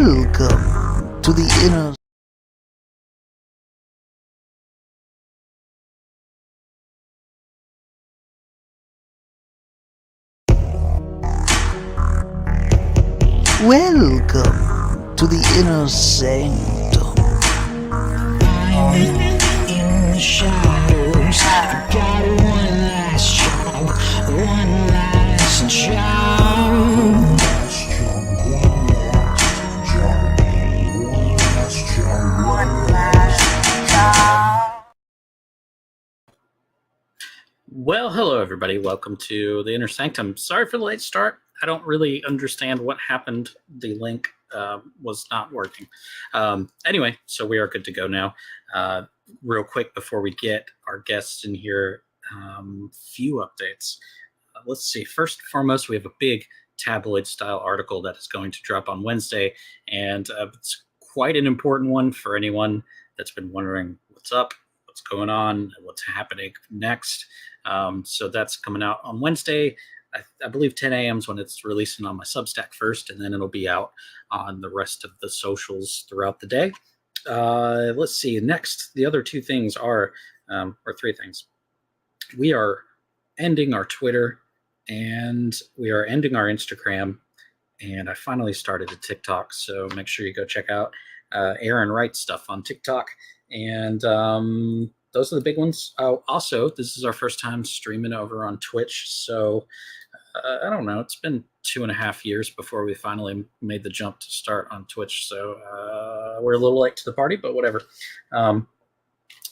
Welcome to the inner. Welcome to the inner sanctum. In the shadows, I got one last job, one last job. Well, hello everybody. Welcome to the Inner Sanctum. Sorry for the late start. I don't really understand what happened. The link was not working. Anyway, so we are good to go now. Real quick before we get our guests in here, few updates. Let's see. First and foremost, we have a big tabloid-style article that is going to drop on Wednesday, and it's quite an important one for anyone that's been wondering what's up, what's going on, what's happening next. So that's coming out on Wednesday. I believe 10 a.m. is when it's releasing on my Substack first, and then it'll be out on the rest of the socials throughout the day. Let's see. Next, the other two things are, or three things. We are ending our Twitter, and we are ending our Instagram, and I finally started a TikTok, so make sure you go check out Aaron Wright stuff on TikTok. And those are the big ones. Also, this is our first time streaming over on Twitch, so I don't know. It's been 2.5 years before we finally made the jump to start on Twitch, so we're a little late to the party, but whatever.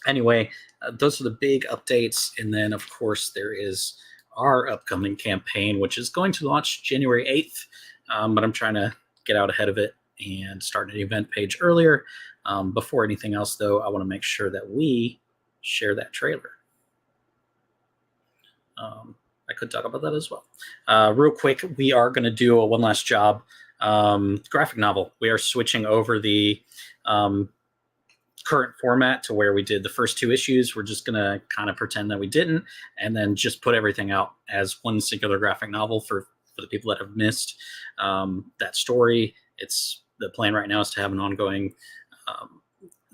Anyway, those are the big updates, and then, of course, there is our upcoming campaign, which is going to launch January 8th, but I'm trying to get out ahead of it and start an event page earlier. Before anything else, though, I want to make sure that we share that trailer. I could talk about that as well. Real quick, we are going to do a one last job graphic novel. We are switching over the current format to where we did the first 2 issues. We're just going to kind of pretend that we didn't, and then just put everything out as one singular graphic novel for the people that have missed that story. The plan right now is to have an ongoing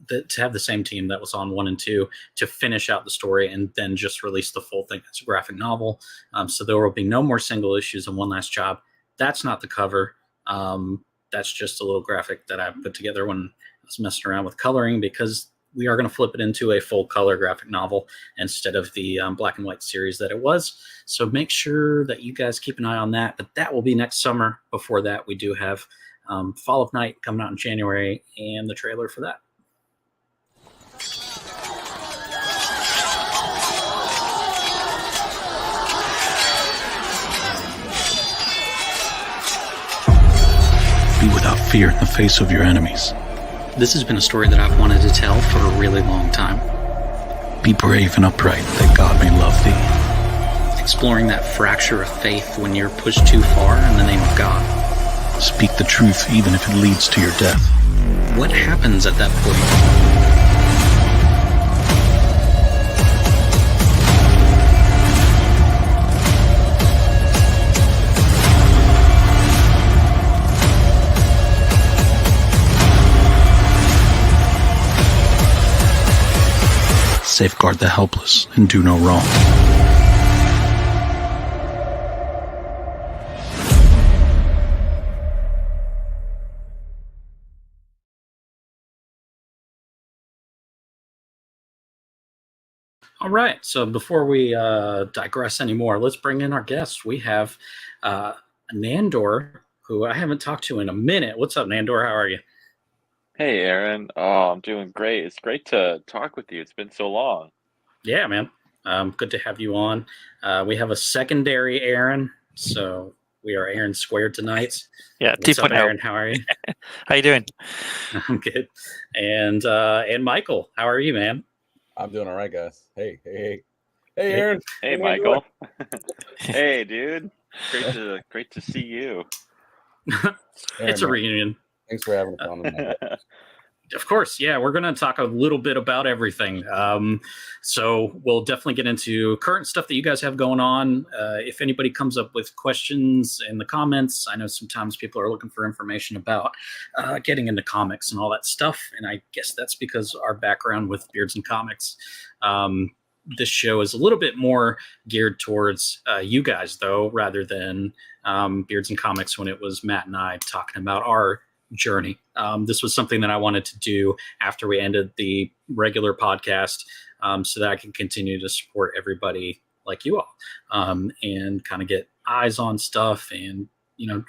to have the same team that was on 1 and 2 to finish out the story and then just release the full thing as a graphic novel. So there will be no more single issues and one last job. That's not the cover. That's just a little graphic that I put together when I was messing around with coloring, because we are going to flip it into a full color graphic novel instead of the black and white series that it was. So make sure that you guys keep an eye on that. But that will be next summer. Before that, we do have Fall of Night coming out in January and the trailer for that. Be without fear in the face of your enemies. This has been a story that I've wanted to tell for a really long time. Be brave and upright, that God may love thee. Exploring that fracture of faith when you're pushed too far in the name of God. Speak the truth even if it leads to your death. What happens at that point? Safeguard the helpless and do no wrong. All right, so before we digress anymore, let's bring in our guests. We have Nandor, who I haven't talked to in a minute. What's up, Nandor? How are you? Hey, Aaron. Oh, I'm doing great. It's great to talk with you. It's been so long. Yeah, man. Good to have you on. We have a secondary Aaron, so we are Aaron squared tonight. Yeah, What's up, 2.0. Aaron? How are you? How you doing? I'm good. And Michael, how are you, man? I'm doing all right, guys. Hey, Aaron. Hey, Michael. Hey, dude. Great to see you. It's a reunion. Thanks for having us on tonight. Of course, yeah, we're going to talk a little bit about everything. So we'll definitely get into current stuff that you guys have going on. If anybody comes up with questions in the comments, I know sometimes people are looking for information about getting into comics and all that stuff, and I guess that's because our background with Beards and Comics. This show is a little bit more geared towards you guys, though, rather than Beards and Comics when it was Matt and I talking about our journey. This was something that I wanted to do after we ended the regular podcast, so that I can continue to support everybody like you all, and kind of get eyes on stuff, and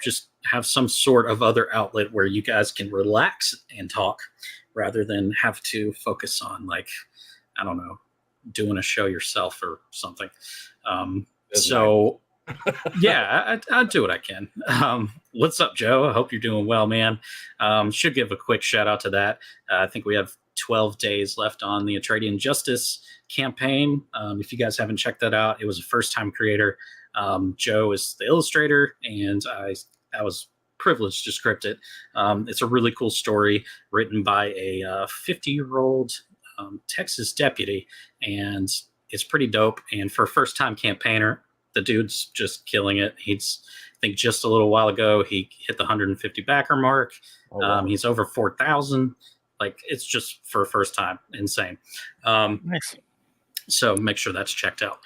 just have some sort of other outlet where you guys can relax and talk rather than have to focus on, like, I don't know, doing a show yourself or something. So yeah, I'll do what I can. What's up, Joe? I hope you're doing well, man. Should give a quick shout out to that. I think we have 12 days left on the Atreidian Justice campaign. If you guys haven't checked that out, it was a first-time creator. Joe is the illustrator, and I was privileged to script it. It's a really cool story written by a 50-year-old Texas deputy, and it's pretty dope. And for a first-time campaigner, the dude's just killing it. I think just a little while ago, he hit the 150 backer mark. Oh, wow. He's over 4,000. Like, it's just for a first time, insane. Nice. So make sure that's checked out.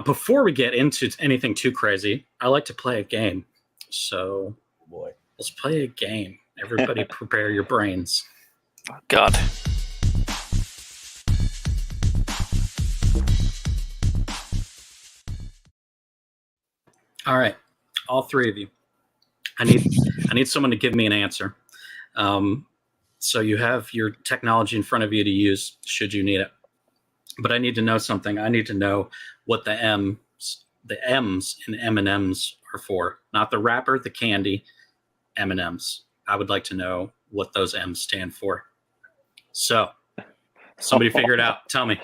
Before we get into anything too crazy, I like to play a game. So Boy. let's play a game. Everybody prepare your brains. Oh, God. All right, all three of you. I need someone to give me an answer. So you have your technology in front of you to use should you need it. But I need to know something. I need to know what the M's in M&M's are for. Not the wrapper, the candy, M&M's. I would like to know what those M's stand for. So, somebody figure it out. Tell me.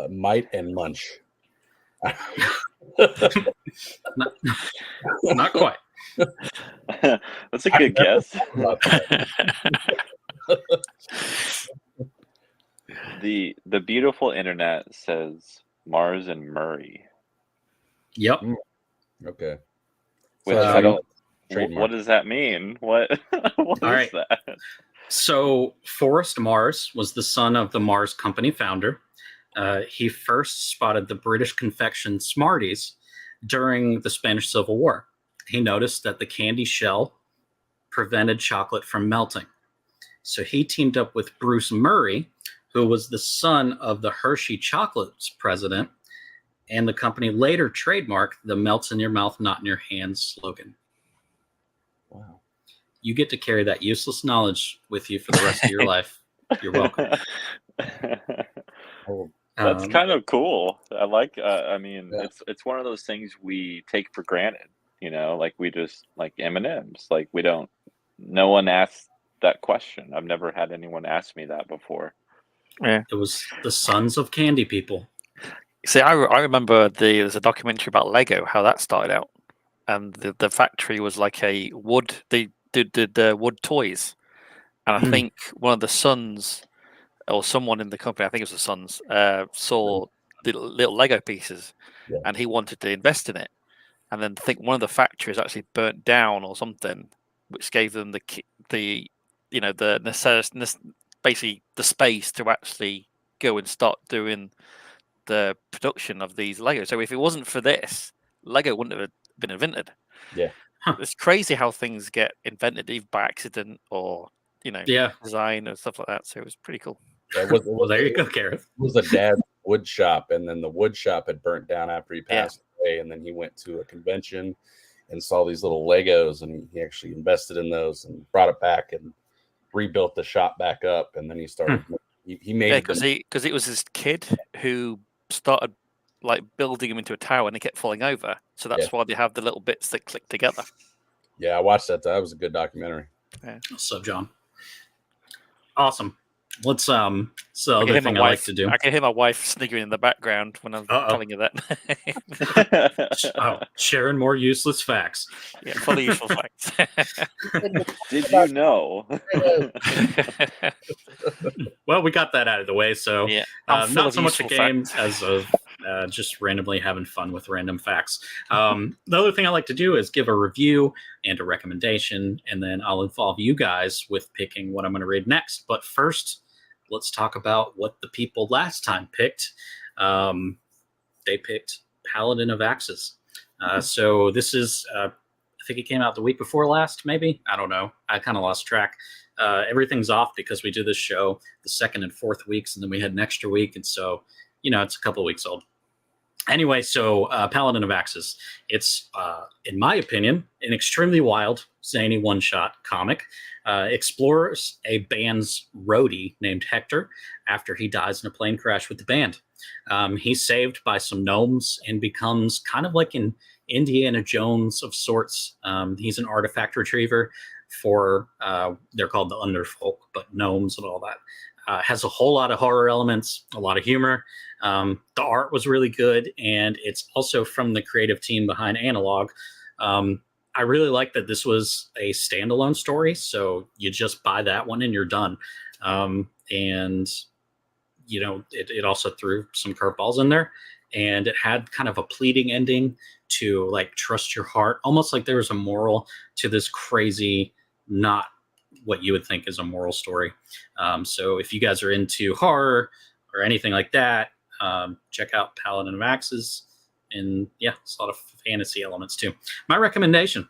Might and munch. Not quite. That's a good guess. The beautiful internet says Mars and Murray. Yep. Okay. Which So, I don't. trademark. What does that mean? What is right. that? So Forrest Mars was the son of the Mars Company founder. He first spotted the British confection Smarties during the Spanish Civil War. He noticed that the candy shell prevented chocolate from melting. So he teamed up with Bruce Murray, who was the son of the Hershey Chocolates president, and the company later trademarked the melts in your mouth, not in your hands slogan. Wow. You get to carry that useless knowledge with you for the rest of your life. You're welcome. Oh, That's kind of cool. I like. I mean, Yeah. it's one of those things we take for granted. Like we just like M&Ms. Like we don't. No one asks that question. I've never had anyone ask me that before. Yeah. It was the sons of candy people. See, I remember there's a documentary about Lego, how that started out, and the factory was like a wood. They did wood toys, and I think one of the sons or someone in the company, I think it was the sons, saw the little Lego pieces, Yeah. and he wanted to invest in it. And then I think one of the factories actually burnt down or something, which gave them basically the space to actually go and start doing the production of these Legos. So if it wasn't for this, Lego wouldn't have been invented. Yeah. It's crazy how things get invented either by accident or Yeah. design and stuff like that. So it was pretty cool. Yeah, it was, Well, there you go, Gareth. It was a dad's wood shop, and then the wood shop had burnt down after he passed away, and then he went to a convention and saw these little Legos, and he actually invested in those and brought it back and rebuilt the shop back up, and then he started. He made because it was this kid who started like building them into a tower, and they kept falling over. So that's why they have the little bits that click together. Yeah, I watched that. That was a good documentary. What's up, John? Awesome. Let's so the I can other hear my thing I like wife. to do. I can hear my wife sniggering in the background when I'm Uh-oh. telling you that. Oh, sharing more useless facts. Yeah, fully useful facts. Did you know? Well, we got that out of the way, so Yeah, I'm full not of so much a useful game facts. as of just randomly having fun with random facts. The other thing I like to do is give a review and a recommendation, and then I'll involve you guys with picking what I'm going to read next. But first, let's talk about what the people last time picked. They picked Paladin of Axis. So this is, I think it came out the week before last, maybe. I don't know. I kind of lost track. Everything's off because we do this show the second and fourth weeks, and then we had an extra week, and so it's a couple weeks old. Anyway, so Paladin of Axis. It's, in my opinion, an extremely wild, zany one-shot comic. Explores a band's roadie named Hector after he dies in a plane crash with the band. He's saved by some gnomes and becomes kind of like an Indiana Jones of sorts. He's an artifact retriever for, they're called the Underfolk, but gnomes and all that. Has a whole lot of horror elements, a lot of humor. The art was really good, and it's also from the creative team behind Analog. I really like that this was a standalone story, so you just buy that one and you're done. And it also threw some curveballs in there, and it had kind of a pleading ending to like trust your heart, almost like there was a moral to this crazy, not what you would think is a moral story. So if you guys are into horror or anything like that, check out Paladin of Axis. And yeah, it's a lot of fantasy elements too. My recommendation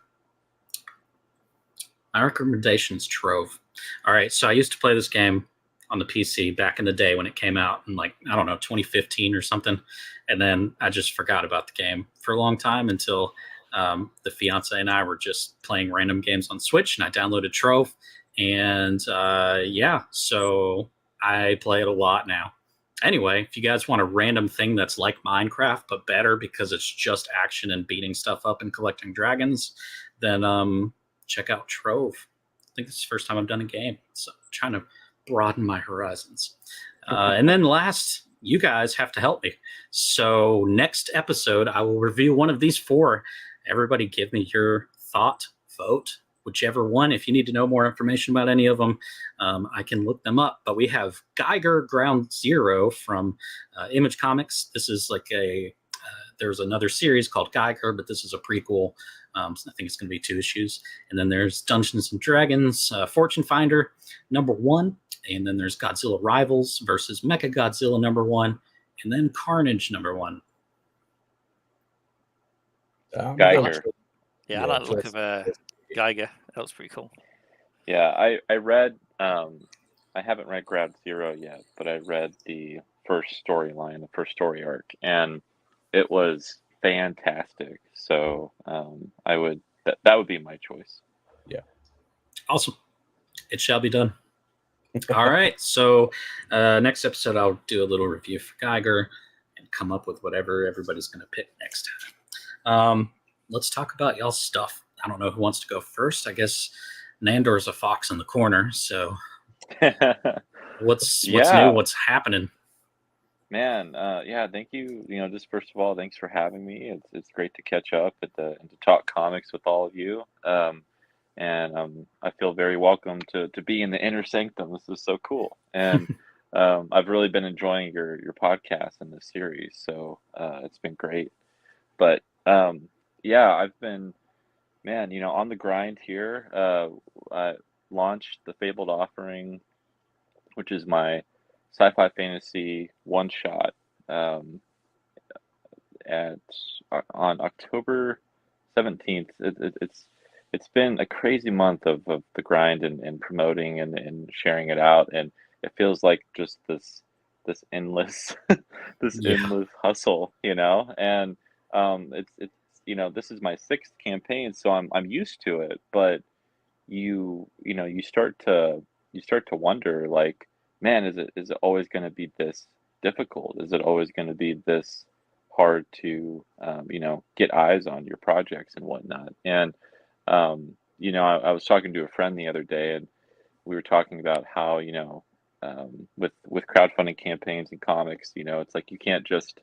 is Trove. All right, so I used to play this game on the PC back in the day when it came out in 2015 or something. And then I just forgot about the game for a long time until the fiance and I were just playing random games on Switch, and I downloaded Trove. And so I play it a lot now. Anyway, if you guys want a random thing that's like Minecraft but better because it's just action and beating stuff up and collecting dragons, then check out Trove. I think this is the first time I've done a game, so I'm trying to broaden my horizons. And then last, you guys have to help me. So next episode, I will review one of these four. Everybody give me your thought, vote, whichever one. If you need to know more information about any of them, I can look them up. But we have Geiger Ground Zero from Image Comics. This is like there's another series called Geiger, but this is a prequel. I think it's going to be 2 issues. And then there's Dungeons and Dragons Fortune Finder #1. And then there's Godzilla Rivals versus Mecha Godzilla #1. And then Carnage #1. Geiger. Yeah, I like the look of Geiger. That was pretty cool. Yeah, I read. I haven't read Ground Zero yet, but I read the first storyline, the first story arc, and it was fantastic. So I would that would be my choice. Yeah. Awesome. It shall be done. All right. So next episode, I'll do a little review for Geiger and come up with whatever everybody's going to pick next time. Let's talk about y'all's stuff. I don't know who wants to go first. I guess Nandor's a fox in the corner. So what's new? What's happening? Man, thank you. Just first of all, thanks for having me. It's great to catch up and to talk comics with all of you. And I feel very welcome to be in the inner sanctum. This is so cool, and I've really been enjoying your podcast and this series. So it's been great. But I've been, on the grind here. I launched the Fabled Offering, which is my sci-fi fantasy one shot on October 17th. It's been a crazy month of the grind and promoting and sharing it out, and it feels like just this endless endless hustle, and it's this is my 6th campaign, so I'm used to it, but you start to wonder, like, man, is it always going to be this difficult? Is it always going to be this hard to get eyes on your projects and whatnot? And I was talking to a friend the other day, and we were talking about how with crowdfunding campaigns and comics, it's like you can't just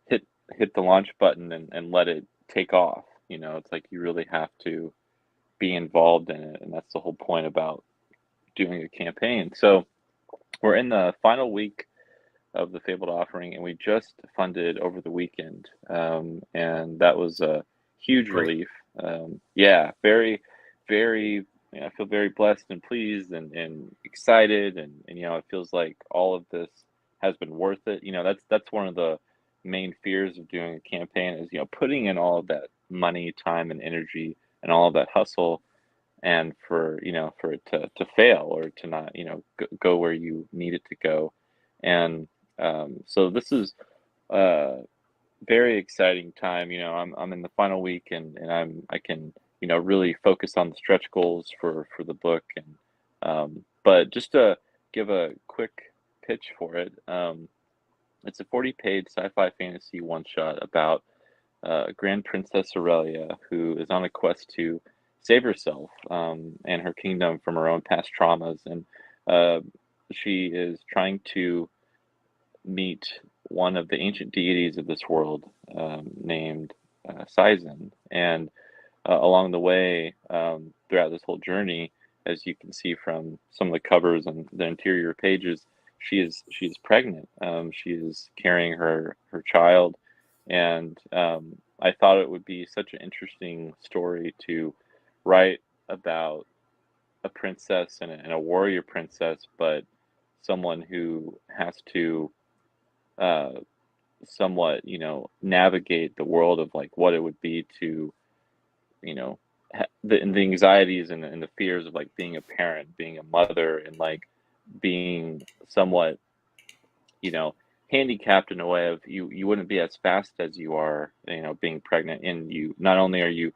hit the launch button and let it take off. It's like you really have to be involved in it, and that's the whole point about doing a campaign. So we're in the final week of the Fabled Offering, and we just funded over the weekend, and that was a huge relief. Yeah, very, very. I feel very blessed and pleased and excited, and it feels like all of this has been worth it. That's one of the main fears of doing a campaign is putting in all of that money, time, and energy, and all of that hustle, and for it to fail or to not go where you need it to go. And so this is a very exciting time. I'm in the final week, and I can really focus on the stretch goals for the book. And but just to give a quick pitch for it, it's a 40-page sci-fi fantasy one-shot about Grand Princess Aurelia, who is on a quest to save herself and her kingdom from her own past traumas. And she is trying to meet one of the ancient deities of this world named Sizen. And along the way, throughout this whole journey, as you can see from some of the covers and the interior pages, she is pregnant. She is carrying her child, and I thought it would be such an interesting story to write about a princess and a warrior princess, but someone who has to somewhat navigate the world of like what it would be to the anxieties and the fears of like being a parent, being a mother, and like being somewhat handicapped in a way of you wouldn't be as fast as you are being pregnant, and you not only are you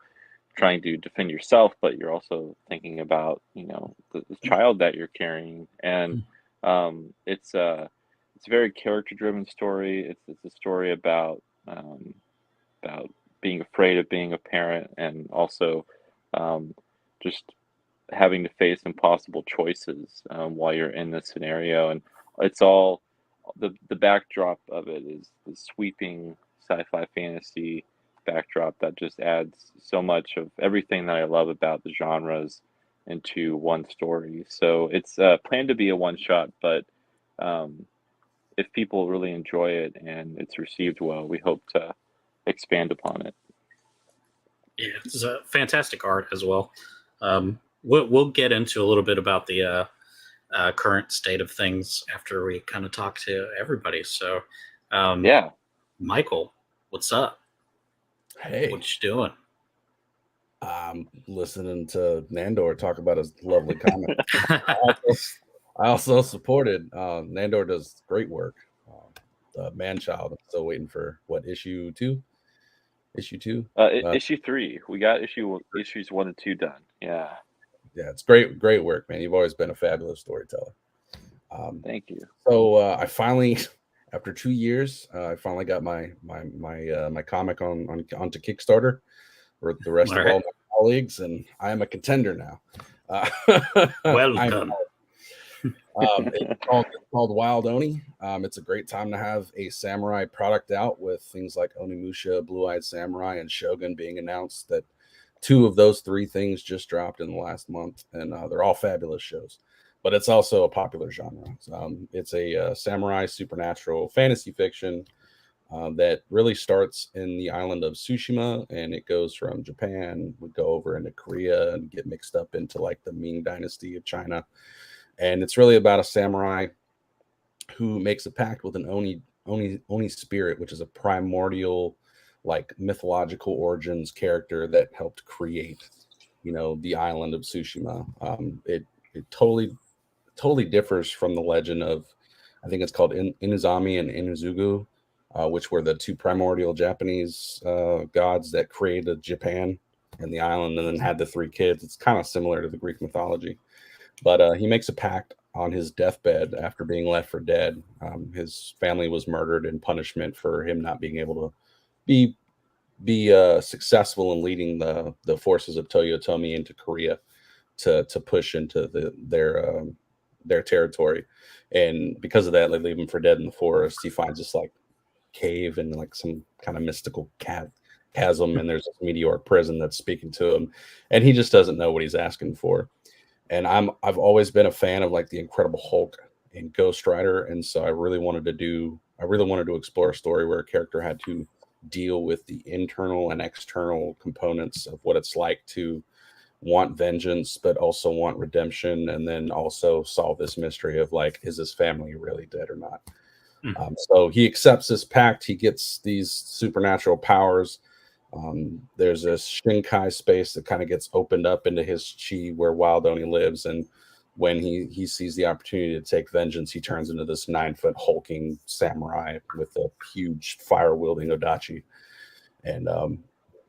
trying to defend yourself, but you're also thinking about the child that you're carrying. And it's a very character driven story. It's a story about being afraid of being a parent, and also just having to face impossible choices while you're in this scenario. And it's all the backdrop of it is the sweeping sci-fi fantasy backdrop that just adds so much of everything that I love about the genres into one story. So it's planned to be a one shot, but if people really enjoy it and it's received well, we hope to expand upon it. Yeah, it's a fantastic art as well. We'll get into a little bit about the current state of things after we kind of talk to everybody. So, yeah, Michael, what's up? Hey, what you doing? I'm listening to Nandor talk about his lovely comic. I also supported. Nandor does great work. The Man-Child. I'm still waiting for issue 2? Issue 3. We got issues 1 and 2 done. Yeah, it's great work, man. You've always been a fabulous storyteller. Thank you. So I finally, after 2 years, I finally got my comic onto Kickstarter with the rest of all my colleagues, and I am a contender now. Welcome. It's called Wild Oni. It's a great time to have a samurai product out, with things like Onimusha, Blue-Eyed Samurai, and Shogun being announced. That 2 of those 3 things just dropped in the last month, and they're all fabulous shows. But it's also a popular genre. It's a samurai supernatural fantasy fiction that really starts in the island of Tsushima, and it goes from Japan, would go over into Korea, and get mixed up into like the Ming Dynasty of China. And it's really about a samurai who makes a pact with an Oni spirit, which is a primordial, like mythological origins character that helped create, the island of Tsushima. It totally differs from the legend of, I think it's called Inuzami and Inuzugu, which were the 2 primordial Japanese gods that created Japan and the island, and then had the 3 kids. It's kind of similar to the Greek mythology. But he makes a pact on his deathbed after being left for dead. His family was murdered in punishment for him not being able to be successful in leading the forces of Toyotomi into Korea to push into their their territory, and because of that, they leave him for dead in the forest. He finds this like cave and like some kind of mystical chasm, and there's this meteoric prison that's speaking to him, and he just doesn't know what he's asking for. And I've always been a fan of like the Incredible Hulk and Ghost Rider, and so I really wanted to explore a story where a character had to deal with the internal and external components of what it's like to want vengeance but also want redemption, and then also solve this mystery of like, is his family really dead or not? So he accepts this pact. He gets these supernatural powers. There's this Shinkai space that kind of gets opened up into his chi where Wild Oni lives, and when he sees the opportunity to take vengeance, he turns into this 9-foot hulking samurai with a huge fire wielding odachi, and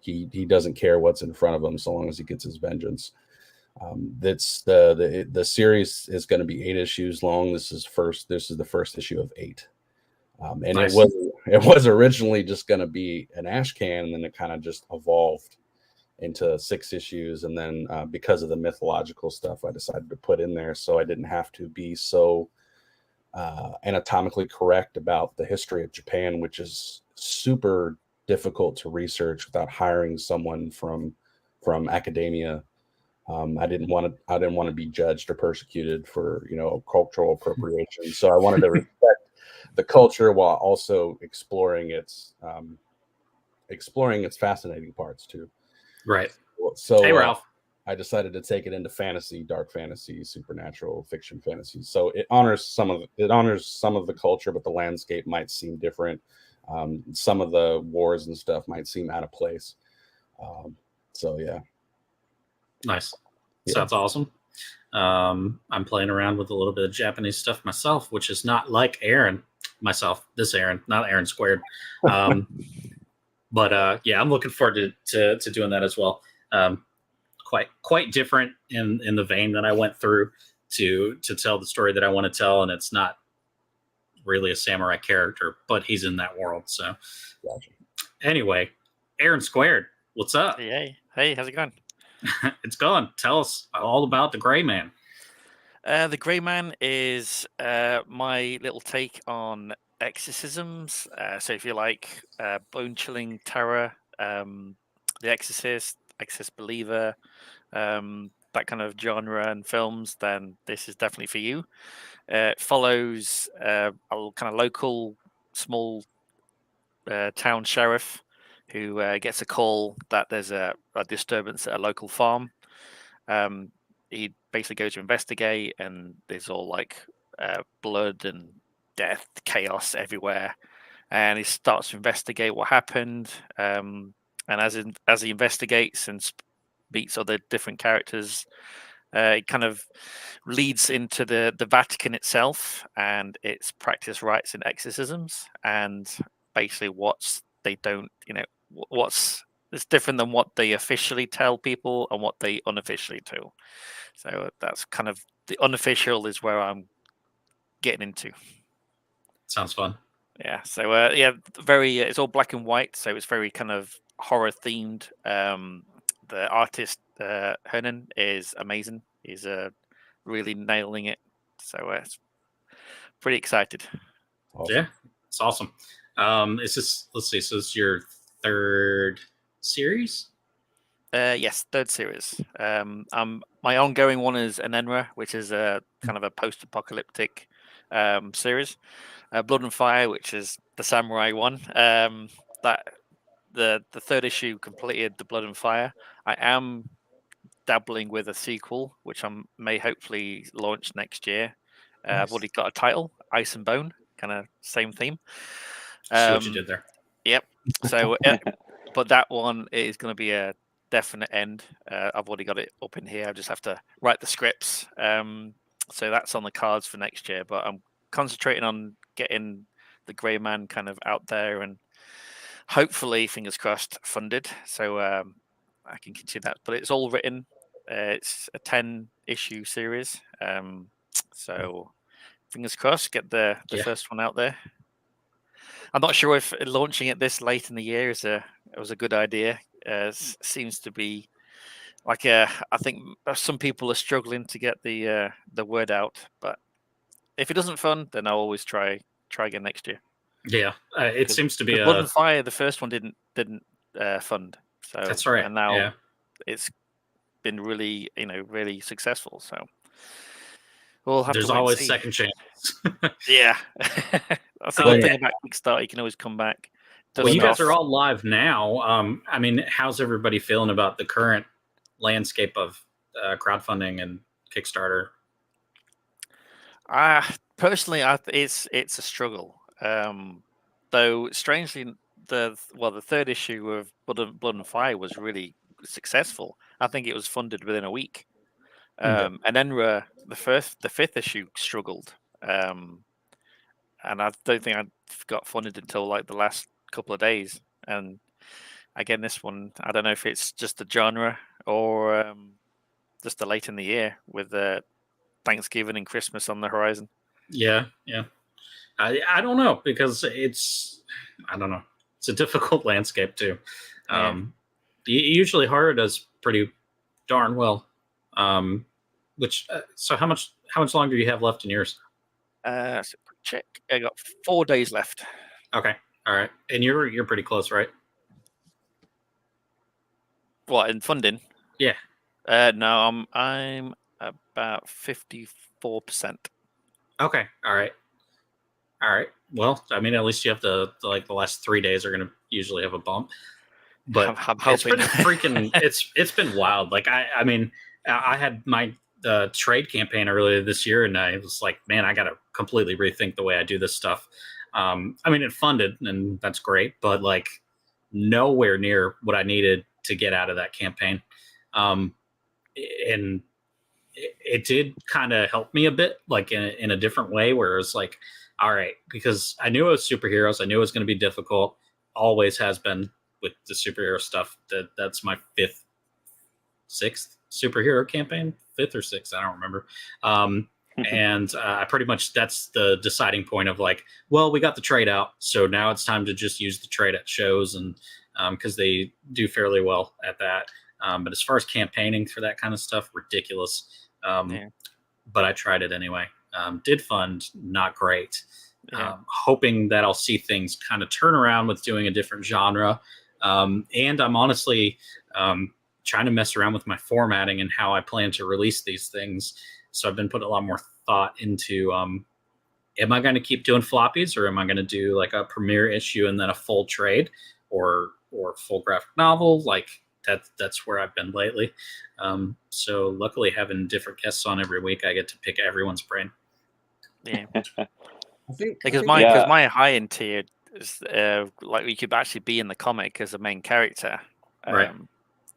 he doesn't care what's in front of him so long as he gets his vengeance. That's the series is going to be 8 issues long. This is the first issue of 8. And Nice. it was originally just going to be an ash can, and then it kind of just evolved into 6 issues. And then because of the mythological stuff, I decided to put in there so I didn't have to be so anatomically correct about the history of Japan, which is super difficult to research without hiring someone from academia. I didn't want to be judged or persecuted for cultural appropriation. So I wanted to respect the culture while also exploring its fascinating parts too. Right. So hey, Ralph. I decided to take it into fantasy, dark fantasy, supernatural fiction fantasy. So it honors some of the culture, but the landscape might seem different. Some of the wars and stuff might seem out of place. So yeah. Nice. Yeah. Sounds awesome. I'm playing around with a little bit of Japanese stuff myself, which is not like Aaron. This Aaron, not Aaron squared. But yeah, I'm looking forward to doing that as well. Quite different in the vein that I went through to tell the story that I want to tell, and it's not really a samurai character, but he's in that world. So Gotcha. Anyway, Aaron squared, what's up? Hey, how's it going? It's going. Tell us all about the Gray Man. The Grey Man is my little take on exorcisms. So if you like bone-chilling terror, The Exorcist, Exorcist Believer, that kind of genre and films, then this is definitely for you. It follows a kind of local small town sheriff who gets a call that there's a disturbance at a local farm. He basically goes to investigate, and there's all like blood and death, chaos everywhere. And he starts to investigate what happened. And as he investigates and meets other different characters, it kind of leads into the Vatican itself and its practice rites and exorcisms, and basically what's it's different than what they officially tell people and what they unofficially do. So that's kind of the unofficial is where I'm getting into. Sounds fun. Yeah. So very. It's all black and white, so it's very kind of horror themed. The artist Hernan is amazing. He's really nailing it. So it's pretty excited. Awesome. Yeah, it's awesome. Let's see. So it's your 3rd series? Yes, 3rd series. My ongoing one is Enenra, which is a kind of a post-apocalyptic series. Blood and Fire, which is the samurai one. That the 3rd issue completed the Blood and Fire. I am dabbling with a sequel, which I may hopefully launch next year. Nice. I've already got a title, Ice and Bone, kind of same theme. See what you did there. Yep. So, but that one is going to be a definite end. I've already got it up in here. I just have to write the scripts. So that's on the cards for next year. But I'm concentrating on getting the Grey Man kind of out there and hopefully, fingers crossed, funded. So I can continue that. But it's all written. It's a 10-issue series. So fingers crossed, get the first one out there. I'm not sure if launching it this late in the year was a good idea. Seems to be like I think some people are struggling to get the word out, but if it doesn't fund, then I'll always try again next year. Yeah, it seems to be Blood and Fire, the first one didn't fund, so that's right. and now Yeah. it's been really really successful. So we'll have There's to wait and always see. second chance. Yeah, that's the Oh, good yeah. thing about Kickstarter. You can always come back. Well, you guys Dust are off. all live now. I mean, how's everybody feeling about the current landscape of crowdfunding and Kickstarter? Personally, it's a struggle. Though strangely, the third issue of Blood and Fire was really successful. I think it was funded within a week. And then the fifth issue struggled. And I don't think I got funded until like the last couple of days. And again, this one, I don't know if it's just the genre or just the late in the year with Thanksgiving and Christmas on the horizon. Yeah, yeah. I don't know because I don't know. It's a difficult landscape too. Usually horror does pretty darn well. Which so how much longer do you have left in yours? So quick check. I got 4 days left. Okay, all right, and you're pretty close, right? What in funding? Yeah. No, I'm about 54%. Okay, all right. Well, I mean, at least you have the last 3 days are going to usually have a bump. But I'm it's hoping. been freaking. It's been wild. Like I mean, I had my trade campaign earlier this year, and I was like, man, I got to completely rethink the way I do this stuff. I mean, it funded, and that's great, but like nowhere near what I needed to get out of that campaign. And it did kind of help me a bit, like in a different way, where it's like, all right, because I knew it was superheroes, I knew it was going to be difficult, always has been with the superhero stuff. That's my sixth superhero campaign, fifth or sixth, I don't remember. And I pretty much that's the deciding point of like, well, we got the trade out, so now it's time to just use the trade at shows, and because they do fairly well at that. But as far as campaigning for that kind of stuff, ridiculous. But I tried it anyway. Did fund, not great. Hoping that I'll see things kind of turn around with doing a different genre. And I'm honestly trying to mess around with my formatting and how I plan to release these things. So I've been putting a lot more thought into am I going to keep doing floppies, or am I going to do like a premiere issue and then a full trade or full graphic novel? Like that's where I've been lately. So luckily having different guests on every week, I get to pick everyone's brain. Yeah. I think because my high end tier is like you could actually be in the comic as a main character. Right.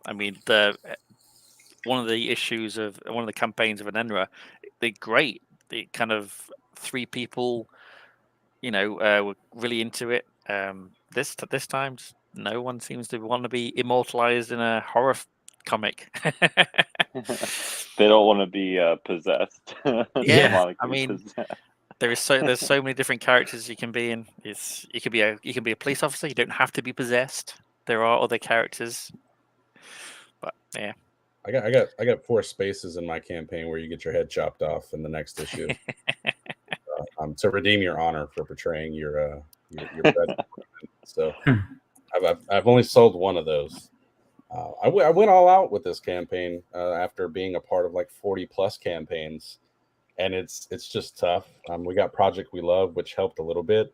I mean, one of the issues of one of the campaigns of Anenra, they're great. They kind of 3 people, were really into it. This time, no one seems to want to be immortalized in a horror comic. They don't want to be possessed. Yeah, I mean, there's so many different characters you can be in. You can be a police officer. You don't have to be possessed. There are other characters, but yeah. I got 4 spaces in my campaign where you get your head chopped off in the next issue. To redeem your honor for portraying your president. So I've only sold one of those. I went all out with this campaign after being a part of like 40 plus campaigns, and it's just tough. We got Project We Love, which helped a little bit,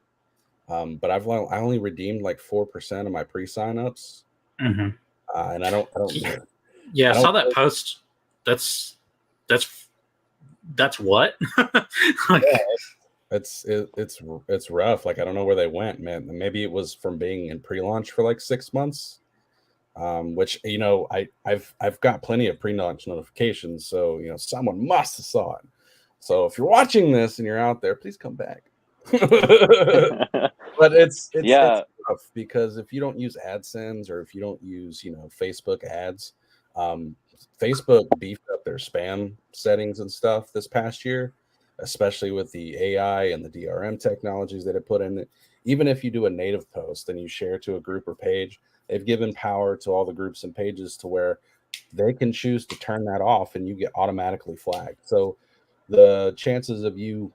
but I only redeemed like 4% of my pre-signups, and I don't. Yeah, I saw that post. That's what. Like, yeah, it's rough. Like I don't know where they went, man. Maybe it was from being in pre-launch for like 6 months. Which I've got plenty of pre-launch notifications, so someone must have saw it. So if you're watching this and you're out there, please come back. But it's tough because if you don't use AdSense or if you don't use Facebook ads, Facebook beefed up their spam settings and stuff this past year, especially with the AI and the DRM technologies that it put in it. Even if you do a native post and you share to a group or page, they've given power to all the groups and pages to where they can choose to turn that off and you get automatically flagged. So the chances of you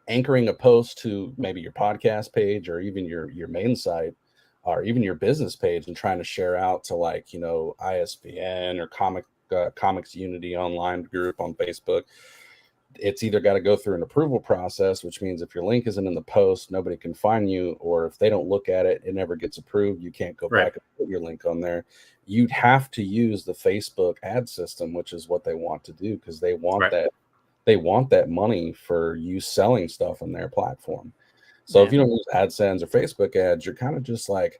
anchoring a post to maybe your podcast page or even your main site or even your business page and trying to share out to like, you know, ISBN or Comics Unity online group on Facebook, it's either got to go through an approval process, which means if your link isn't in the post, nobody can find you, or if they don't look at it, it never gets approved. You can't go back and put your link on there. You'd have to use the Facebook ad system, which is what they want to do because they want that. They want that money for you selling stuff on their platform. So if you don't use AdSense or Facebook ads, you're kind of just like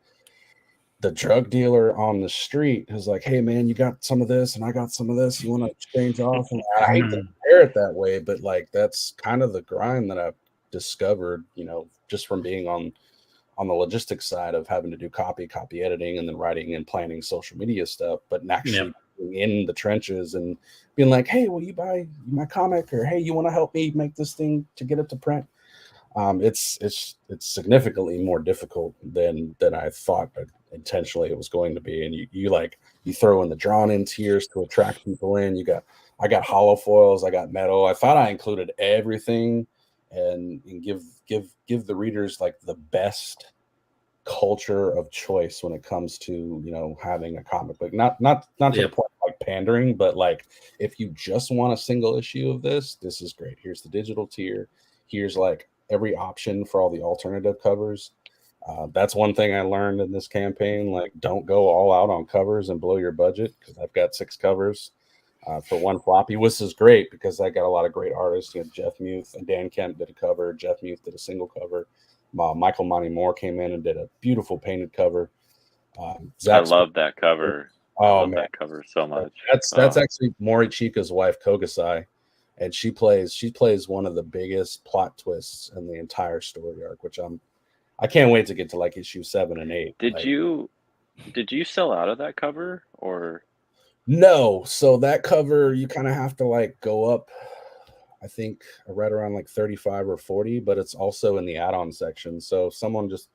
the drug dealer on the street who's like, hey man, you got some of this and I got some of this. You want to exchange off? And I hate to compare it that way, but like that's kind of the grind that I've discovered, you know, just from being on the logistics side of having to do copy editing and then writing and planning social media stuff, but actually being in the trenches and being like, hey, will you buy my comic? Or hey, you want to help me make this thing to get it to print? It's significantly more difficult than I thought intentionally it was going to be. And you throw in the drawn in tiers to attract people in. I got hollow foils, I got metal. I thought I included everything and give the readers like the best culture of choice when it comes to, you know, having a comic book. Not to the point of like pandering, but like if you just want a single issue of this is great. Here's the digital tier. Here's like every option for all the alternative covers. That's one thing I learned in this campaign. Like, don't go all out on covers and blow your budget, because I've got 6 covers for one floppy, which is great because I got a lot of great artists. You know, Jeff Muth and Dan Kemp did a cover. Jeff Muth did a single cover. Michael Monty Moore came in and did a beautiful painted cover. I love that cover. Oh, I love that cover so much. That's actually Mori Chika's wife, Kogasai. And she plays one of the biggest plot twists in the entire story arc, which I can't wait to get to like issue 7 and 8. Did you sell out of that cover or? No. So that cover, you kind of have to like go up, I think right around like 35 or 40, but it's also in the add-on section. So if someone just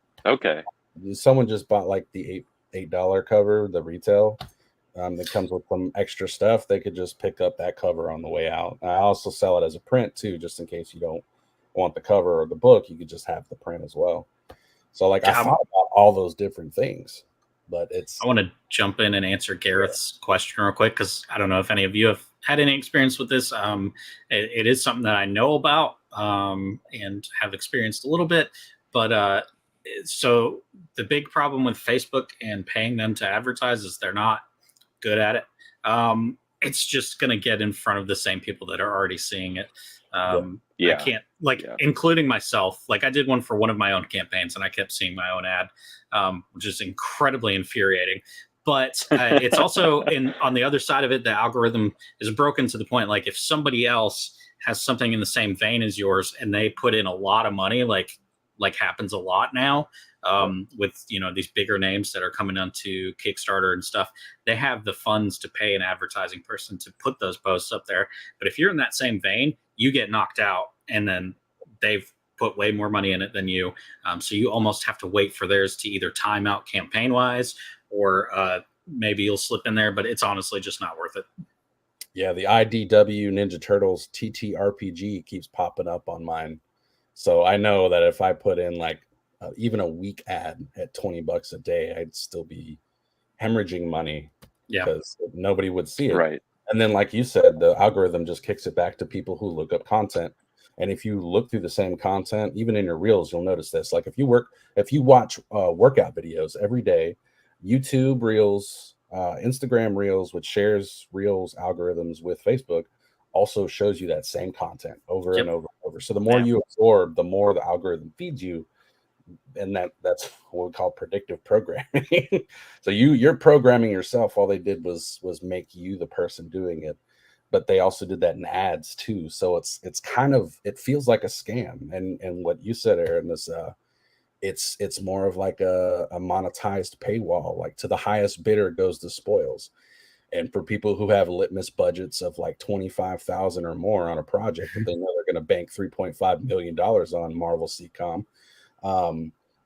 bought like the $8 cover, the retail, that comes with some extra stuff, they could just pick up that cover on the way out. I also sell it as a print too, just in case you don't want the cover or the book, you could just have the print as well. So like I thought about all those different things, but I want to jump in and answer Gareth's question real quick, because I don't know if any of you have had any experience with this. It is something that I know about and have experienced a little bit, but so the big problem with Facebook and paying them to advertise is they're not good at it. It's just going to get in front of the same people that are already seeing it. I can't including myself. Like I did one for one of my own campaigns and I kept seeing my own ad, which is incredibly infuriating. But it's also on the other side of it, the algorithm is broken to the point, like if somebody else has something in the same vein as yours and they put in a lot of money, like happens a lot now, with, you know, these bigger names that are coming onto Kickstarter and stuff, they have the funds to pay an advertising person to put those posts up there. But if you're in that same vein, you get knocked out, and then they've put way more money in it than you. So you almost have to wait for theirs to either time out campaign wise, or maybe you'll slip in there, but it's honestly just not worth it. Yeah, the IDW Ninja Turtles TTRPG keeps popping up on mine. So I know that if I put in like even a week ad at $20 a day, I'd still be hemorrhaging money because nobody would see it. Right. And then, like you said, the algorithm just kicks it back to people who look up content. And if you look through the same content, even in your reels, you'll notice this. Like if you watch workout videos every day, YouTube reels, Instagram reels, which shares reels algorithms with Facebook, also shows you that same content over and over and over. So the more you absorb, the more the algorithm feeds you. And that's what we call predictive programming. So you're programming yourself. All they did was make you the person doing it, but they also did that in ads too. So it's kind of, it feels like a scam. And what you said, Aaron, is it's more of like a monetized paywall. Like to the highest bidder goes the spoils. And for people who have litmus budgets of like 25,000 or more on a project, they know they're going to bank $3.5 million on Marvel CCOM,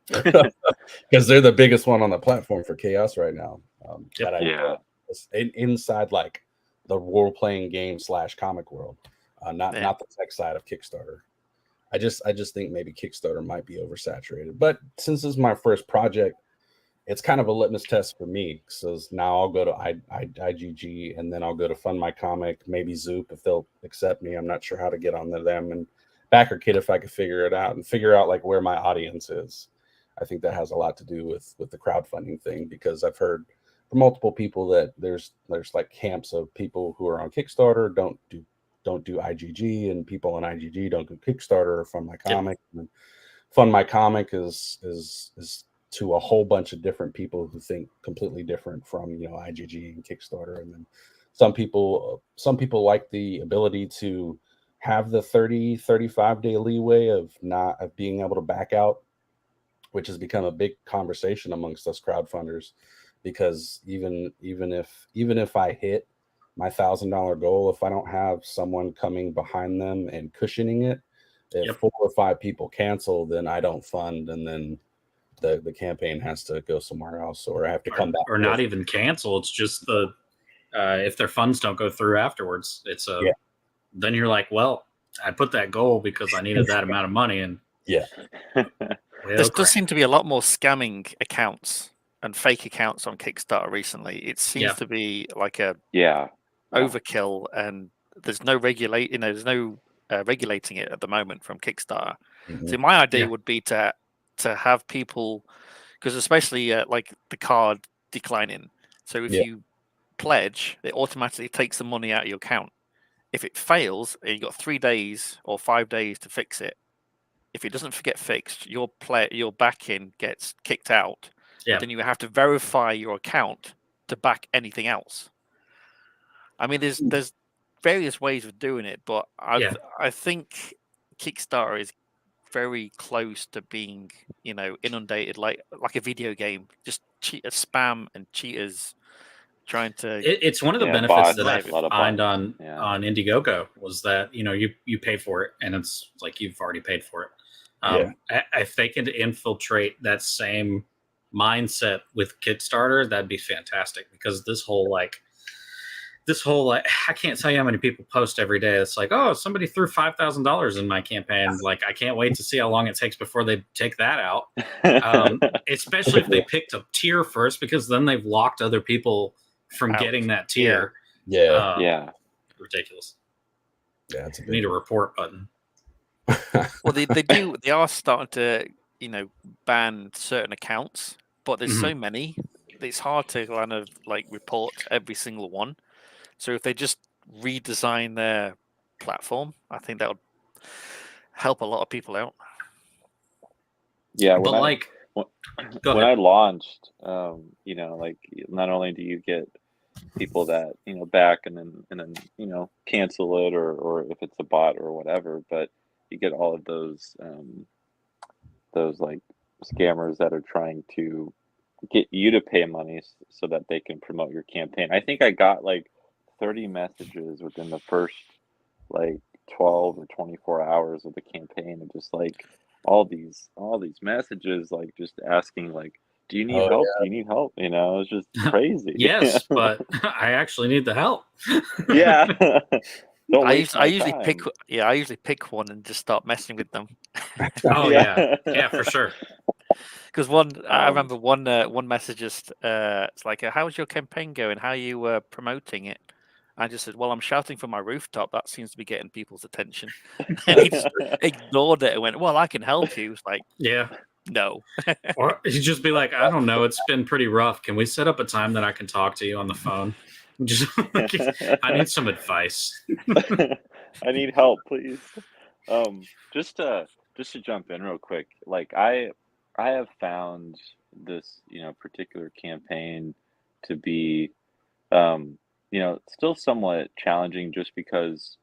because they're the biggest one on the platform for chaos right now. inside like the role playing game / comic world, not the tech side of Kickstarter. I just think maybe Kickstarter might be oversaturated. But since this is my first project, it's kind of a litmus test for me. So now I'll go to IGG, and then I'll go to Fund My Comic, maybe Zoop if they'll accept me. I'm not sure how to get onto them, and BackerKit if I could figure it out and figure out like where my audience is. I think that has a lot to do with the crowdfunding thing, because I've heard from multiple people that there's like camps of people who are on Kickstarter don't do IGG, and people on IGG don't do Kickstarter or Fund My Comic. And Fund My Comic is to a whole bunch of different people who think completely different from IGG and Kickstarter. And then some people like the ability to have the 30-35 day leeway of being able to back out, which has become a big conversation amongst us crowdfunders, because even if I hit my $1,000 goal, if I don't have someone coming behind them and cushioning it, if 4 or 5 people cancel, then I don't fund, and then the campaign has to go somewhere else, or I have to come back. Or not even cancel. It's just if their funds don't go through afterwards, it's then you're like, well, I put that goal because I needed that amount of money, and there does seem to be a lot more scamming accounts and fake accounts on Kickstarter recently. It seems to be like a overkill, and there's no regulating it at the moment from Kickstarter. So my idea would be to have people, because especially like the card declining. So if you pledge, it automatically takes the money out of your account. If it fails, you've got 3 days or 5 days to fix it. If it doesn't get fixed, your back-in gets kicked out. But then you have to verify your account to back anything else. I mean, there's various ways of doing it, but I think Kickstarter is very close to being, inundated like a video game, just spam and cheaters trying to. It's one of the benefits that I find on Indiegogo was that you pay for it, and it's like you've already paid for it. If they can infiltrate that same mindset with Kickstarter, that'd be fantastic, because this whole I can't tell you how many people post every day. It's like, oh, somebody threw $5,000 in my campaign. Like, I can't wait to see how long it takes before they take that out. Especially if they picked a tier first, because then they've locked other people from getting that tier. Ridiculous. It's need a report button. Well, they are starting to ban certain accounts, but there's so many, it's hard to kind of like report every single one. So if they just redesign their platform, I think that would help a lot of people out. Yeah, but when I launched, like not only do you get people that back and then cancel it, or if it's a bot or whatever, but you get all of those like scammers that are trying to get you to pay money so that they can promote your campaign. I think I got like 30 messages within the first like 12 or 24 hours of the campaign, and just like all these messages, like just asking like, do you need help? Do you need help? It's just crazy. Yes, but I actually need the help. I usually pick one and just start messing with them. Yeah, for sure. Because I remember one message just it's like, how's your campaign going? How are you promoting it? I just said, well, I'm shouting from my rooftop. That seems to be getting people's attention. And he just ignored it and went, well, I can help you. It's like, no. Or you just be like, I don't know, it's been pretty rough. Can we set up a time that I can talk to you on the phone? Just I need some advice. I need help, please. Just to jump in real quick, like I have found this particular campaign to be still somewhat challenging, just because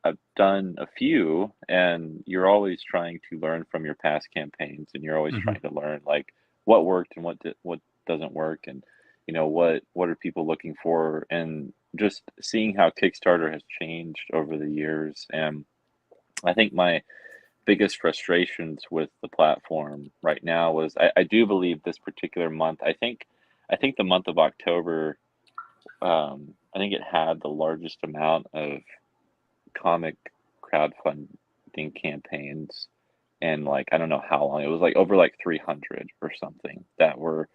I've done a few, and you're always trying to learn from your past campaigns, and you're always trying to learn like what worked and what doesn't work, and what are people looking for, and just seeing how Kickstarter has changed over the years. And I think my biggest frustrations with the platform right now was I do believe this particular month, I think I think the month of October, I think it had the largest amount of comic crowdfunding campaigns and like I don't know how long. It was like over like 300 or something that were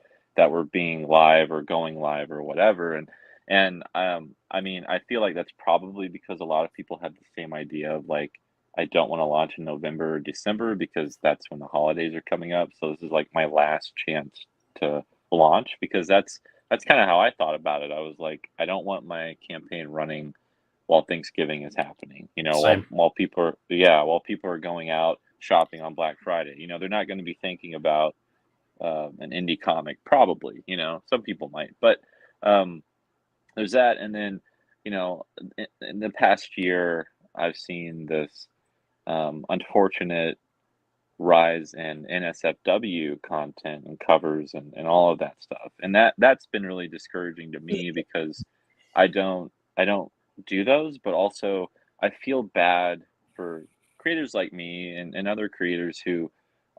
being live or going live or whatever. And I mean, I feel like that's probably because a lot of people had the same idea of like I don't want to launch in November or December because that's when the holidays are coming up. So this is like my last chance to launch because that's kind of how I thought about it. I was like, I don't want my campaign running while Thanksgiving is happening. You know, Same. while people are going out shopping on Black Friday. You know, they're not going to be thinking about an indie comic, probably. You know, some people might, but there's that. And then, you know, in the past year, I've seen this unfortunate rise in NSFW content and covers and all of that stuff. And that's been really discouraging to me because I don't do those, but also I feel bad for creators like me and other creators who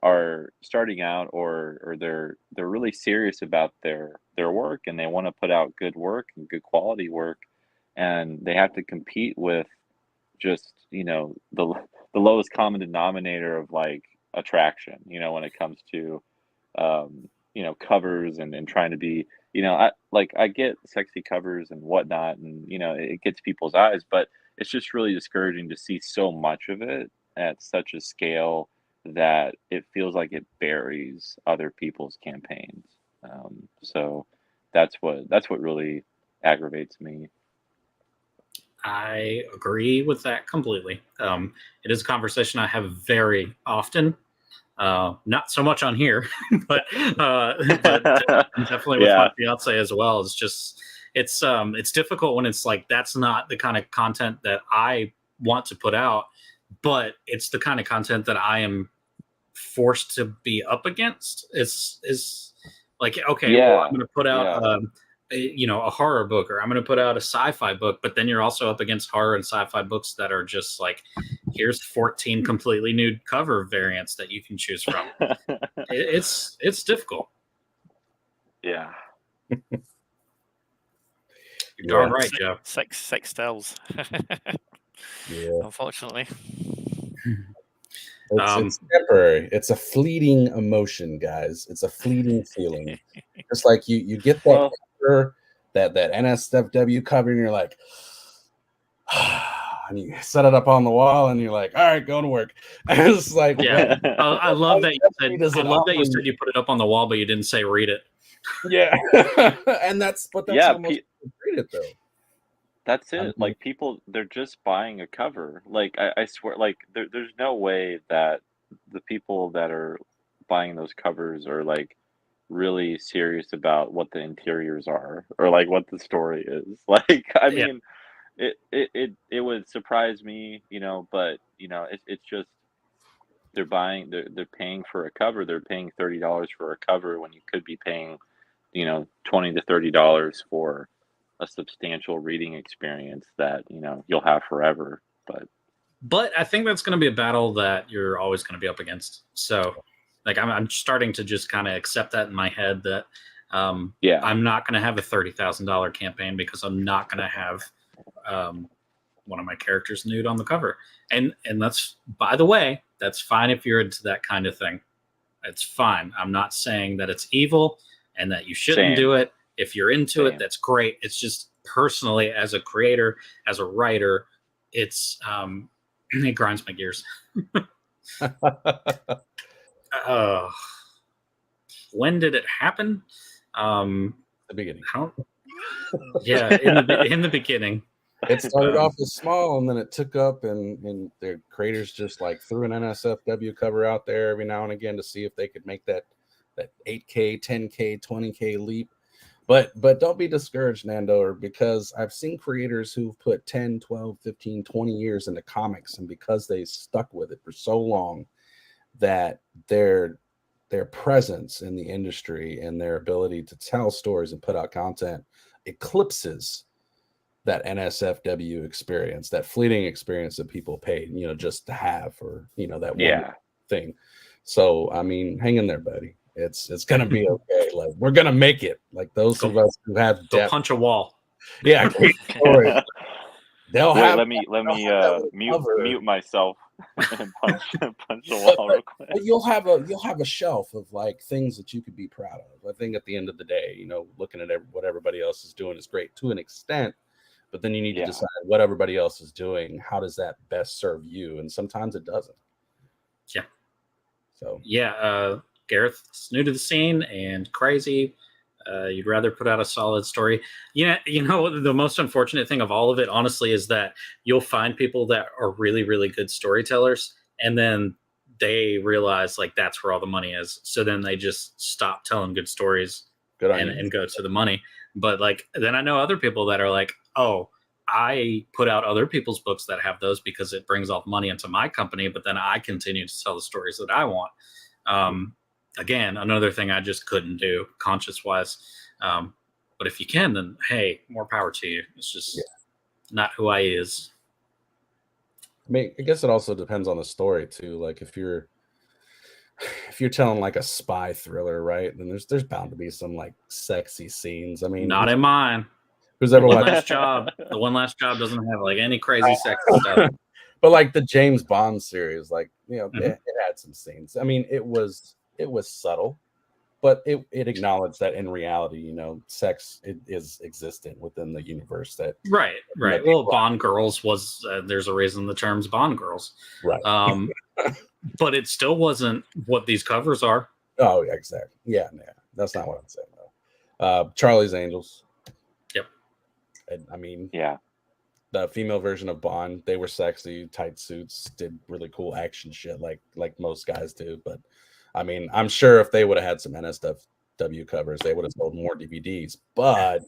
are starting out or they're really serious about their work and they want to put out good work and good quality work and they have to compete with just, you know, the lowest common denominator of like attraction, you know, when it comes to you know, covers and trying to be, you know, I get sexy covers and whatnot and you know it gets people's eyes, but it's just really discouraging to see so much of it at such a scale that it feels like it buries other people's campaigns. So that's what really aggravates me. I agree with that completely. It is a conversation I have very often. Not so much on here, but definitely with my fiance as well. It's just it's difficult when it's like that's not the kind of content that I want to put out, but it's the kind of content that I am forced to be up against. Is like okay, well, I'm going to put out you know, a horror book or I'm going to put out a sci-fi book, but then you're also up against horror and sci-fi books that are just like, here's 14 completely nude cover variants that you can choose from. It's difficult. Yeah. You're darn right, Joe. Sex tells. Yeah. Unfortunately. It's temporary. It's a fleeting emotion, guys. It's a fleeting feeling. Just like you get that cover, that NSFW cover, and you're like, and you set it up on the wall, and you're like, all right, go to work. And it's like, yeah. I love that you said. I love that you said you put it up on the wall, but you didn't say read it. Yeah, and that's how most people read it though. That's it. Like people, they're just buying a cover. Like I swear, like there's no way that the people that are buying those covers are like really serious about what the interiors are or like what the story is. Like I mean, it would surprise me, you know, but you know, it's just they're paying for a cover. They're paying $30 for a cover when you could be paying, you know, $20 to $30 for a substantial reading experience that, you know, you'll have forever. But I think that's going to be a battle that you're always going to be up against. So like I'm starting to just kind of accept that in my head that I'm not going to have a $30,000 campaign because I'm not going to have one of my characters nude on the cover. And that's, by the way, that's fine if you're into that kind of thing. It's fine. I'm not saying that it's evil and that you shouldn't do it. If you're into it, that's great. It's just personally, as a creator, as a writer, it's it grinds my gears. When did it happen? The beginning. In the beginning. It started off as small, and then it took up, and the creators just like threw an NSFW cover out there every now and again to see if they could make that 8K, 10K, 20K leap. But don't be discouraged, Nando, because I've seen creators who've put 10, 12, 15, 20 years into comics, and because they stuck with it for so long that their presence in the industry and their ability to tell stories and put out content eclipses that NSFW experience, that fleeting experience that people paid, you know, just to have, or, you know, that one thing. So, I mean, hang in there, buddy. It's gonna be okay. Like we're gonna make it. Like those of us who have Go depth. punch a wall. Yeah, great story. They'll Wait, have. let me that mute myself and punch the wall real quick. But you'll have a shelf of like things that you could be proud of. I think at the end of the day, you know, looking at what everybody else is doing is great to an extent, but then you need to decide what everybody else is doing. How does that best serve you? And sometimes it doesn't. Yeah. So yeah, Gareth is new to the scene and crazy. You'd rather put out a solid story. Yeah, you know, the most unfortunate thing of all of it, honestly, is that you'll find people that are really, really good storytellers, and then they realize like that's where all the money is. So then they just stop telling good stories and go to the money. But like then I know other people that are like, oh, I put out other people's books that have those because it brings all the money into my company, but then I continue to tell the stories that I want. Again, another thing I just couldn't do conscious wise. But if you can, then hey, more power to you. It's just not who I is. I mean, I guess it also depends on the story too. Like if you're telling like a spy thriller, right? Then there's bound to be some like sexy scenes. I mean, not in mine. Who's ever One watched Last Job? The One Last Job doesn't have like any crazy sexy stuff. But like the James Bond series, like you know, Mhm. it had some scenes. I mean, it was subtle, but it acknowledged that in reality, you know, sex is existent within the universe. That Right. Well, Bond girls was there's a reason the term's Bond girls. Right. But it still wasn't what these covers are. Oh, yeah, exactly. Yeah, that's not what I'm saying though. Charlie's Angels. Yep. I mean, yeah. The female version of Bond, they were sexy, tight suits, did really cool action shit like most guys do. But I mean, I'm sure if they would have had some NSW covers, they would have sold more DVDs. But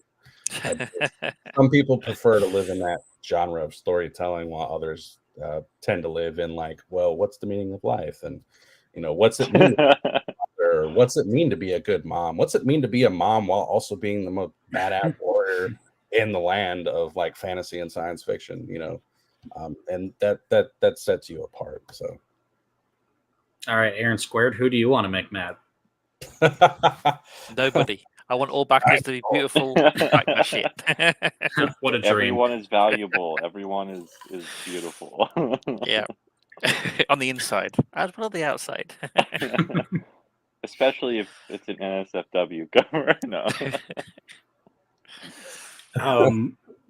some people prefer to live in that genre of storytelling, while others tend to live in like, well, what's the meaning of life, and you know, what's it mean? Or what's it mean to be a good mom? What's it mean to be a mom while also being the most badass warrior in the land of like fantasy and science fiction, you know? And that sets you apart. So, all right, Aaron Squared, who do you want to make mad? Nobody. I want all backers to be beautiful. Back my shit. What a dream! Everyone is valuable. Everyone is beautiful. Yeah. On the inside as well as the outside. Especially if it's an NSFW cover. No.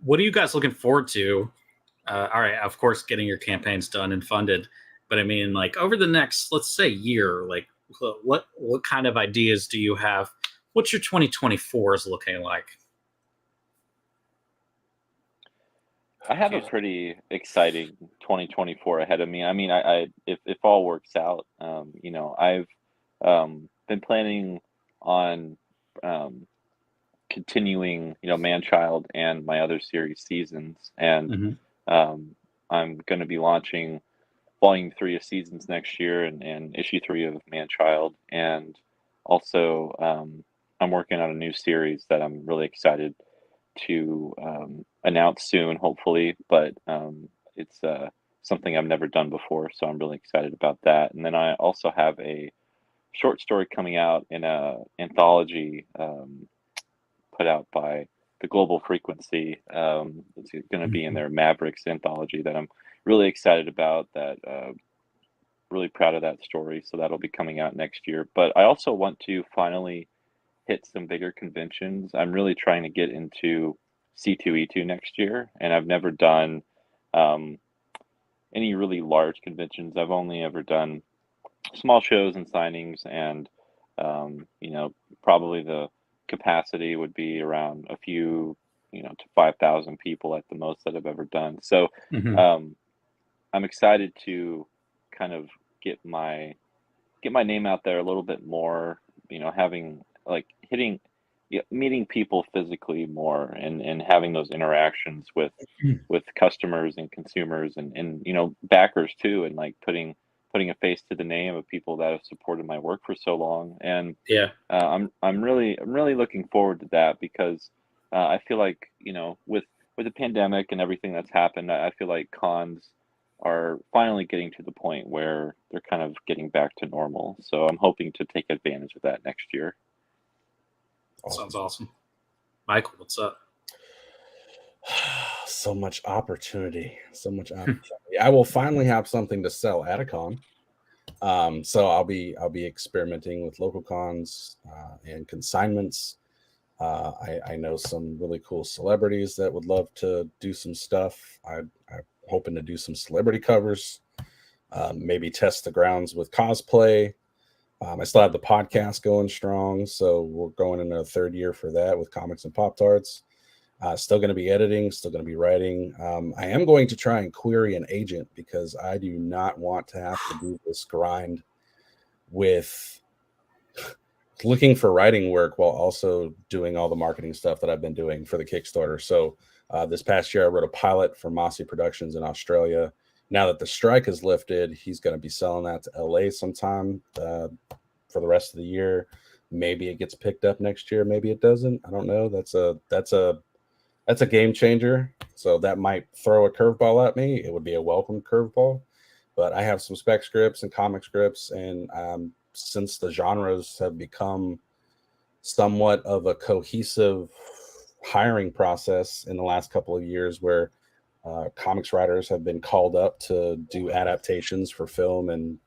What are you guys looking forward to? All right, of course, getting your campaigns done and funded, but I mean, like over the next, let's say, year, like what kind of ideas do you have? What's your 2024 is looking like? I have a pretty exciting 2024 ahead of me. I mean, I if all works out, you know, I've been planning on continuing, you know, Man-Child and my other series Seasons, and I'm going to be launching Volume 3 of Seasons next year, and Issue 3 of Man-Child, and also I'm working on a new series that I'm really excited to announce soon, hopefully. But it's something I've never done before, so I'm really excited about that. And then I also have a short story coming out in a anthology put out by the Global Frequency. It's going to be in their Mavericks anthology that I'm really excited about. That really proud of that story. So that'll be coming out next year. But I also want to finally hit some bigger conventions. I'm really trying to get into C2E2 next year, and I've never done any really large conventions. I've only ever done small shows and signings, and you know, probably the capacity would be around a few, you know, to 5,000 people at the most that I've ever done. So I'm excited to kind of get my name out there a little bit more, you know, having like meeting people physically more, and having those interactions with customers and consumers, and you know, backers too, and like putting a face to the name of people that have supported my work for so long. And I'm really looking forward to that, because I feel like, you know, with the pandemic and everything that's happened, I feel like cons are finally getting to the point where they're kind of getting back to normal. So I'm hoping to take advantage of that next year. Sounds awesome. Michael, what's up? So much opportunity. I will finally have something to sell at a con. So I'll be experimenting with local cons and consignments. I know some really cool celebrities that would love to do some stuff. I'm hoping to do some celebrity covers, maybe test the grounds with cosplay. I still have the podcast going strong, so we're going into a third year for that with comics and Pop Tarts. Still going to be editing, still going to be writing. I am going to try and query an agent because I do not want to have to do this grind with looking for writing work while also doing all the marketing stuff that I've been doing for the Kickstarter. So this past year, I wrote a pilot for Mossy Productions in Australia. Now that the strike is lifted, he's going to be selling that to LA sometime for the rest of the year. Maybe it gets picked up next year. Maybe it doesn't. I don't know. That's a game changer. So that might throw a curveball at me. It would be a welcome curveball. But I have some spec scripts and comic scripts, and since the genres have become somewhat of a cohesive hiring process in the last couple of years, where comics writers have been called up to do adaptations for film and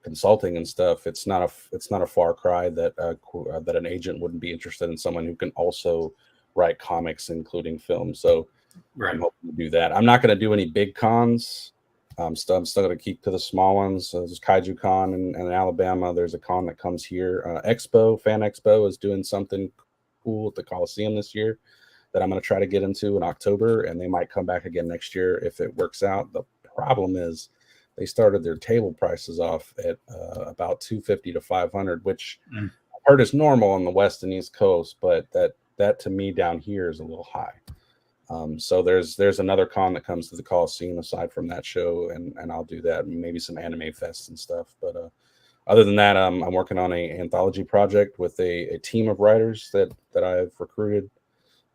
consulting and stuff, it's not a far cry that that an agent wouldn't be interested in someone who can also write comics, including film. So Right. I'm hoping to do that. I'm not going to do any big cons. I'm still going to keep to the small ones. So there's Kaiju Con in Alabama. There's a con that comes here. Fan Expo is doing something cool at the Coliseum this year that I'm going to try to get into in October, and they might come back again next year if it works out. The problem is they started their table prices off at about $250 to $500, which I've heard is normal on the West and East Coast, but that to me down here is a little high. So there's another con that comes to the Coliseum aside from that show, and I'll do that, and maybe some anime fests and stuff. But other than that, I'm working on an anthology project with a team of writers that I've recruited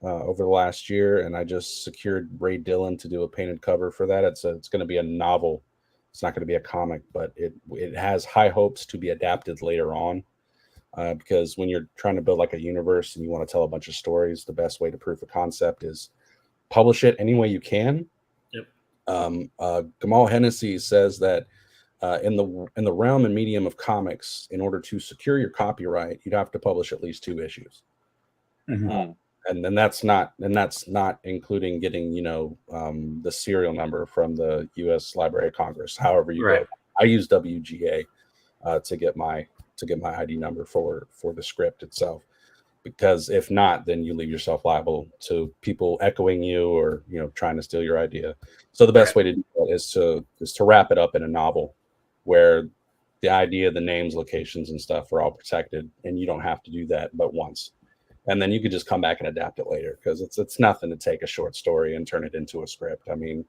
over the last year, and I just secured Ray Dillon to do a painted cover for that. It's going to be a novel. It's not going to be a comic, but it has high hopes to be adapted later on. Because when you're trying to build like a universe and you want to tell a bunch of stories, the best way to proof a concept is publish it any way you can. Yep. Gamal Hennessy says that in the realm and medium of comics, in order to secure your copyright, you'd have to publish at least 2 issues. Mm-hmm. And then that's not including getting the serial number from the U.S. Library of Congress. However you go, I use WGA to get my ID number for the script itself, because if not, then you leave yourself liable to people echoing you or trying to steal your idea. So the best way to do that is to wrap it up in a novel where the idea, the names, locations, and stuff are all protected, and you don't have to do that but once. And then you could just come back and adapt it later, because it's nothing to take a short story and turn it into a script. I mean,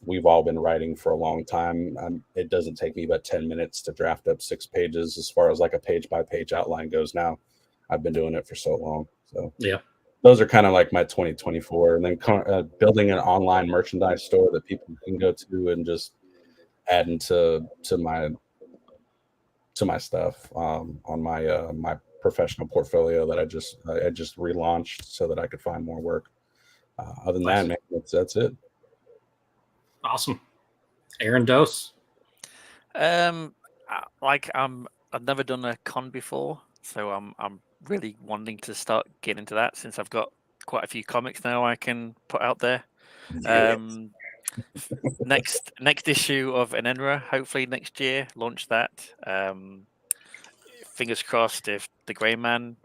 we've all been writing for a long time. It doesn't take me but 10 minutes to draft up 6 pages as far as like a page by page outline goes now. I've been doing it for so long. So yeah, those are kind of like my 2024. And then building an online merchandise store that people can go to and just add into my stuff on my my professional portfolio that I just relaunched so that I could find more work. Other than that, man, that's it. Awesome. Aaron Dose. I've never done a con before, so I'm really wanting to start getting into that, since I've got quite a few comics now I can put out there. Yes. Next issue of Enenra, hopefully next year, launch that. Fingers crossed, if the Grey Man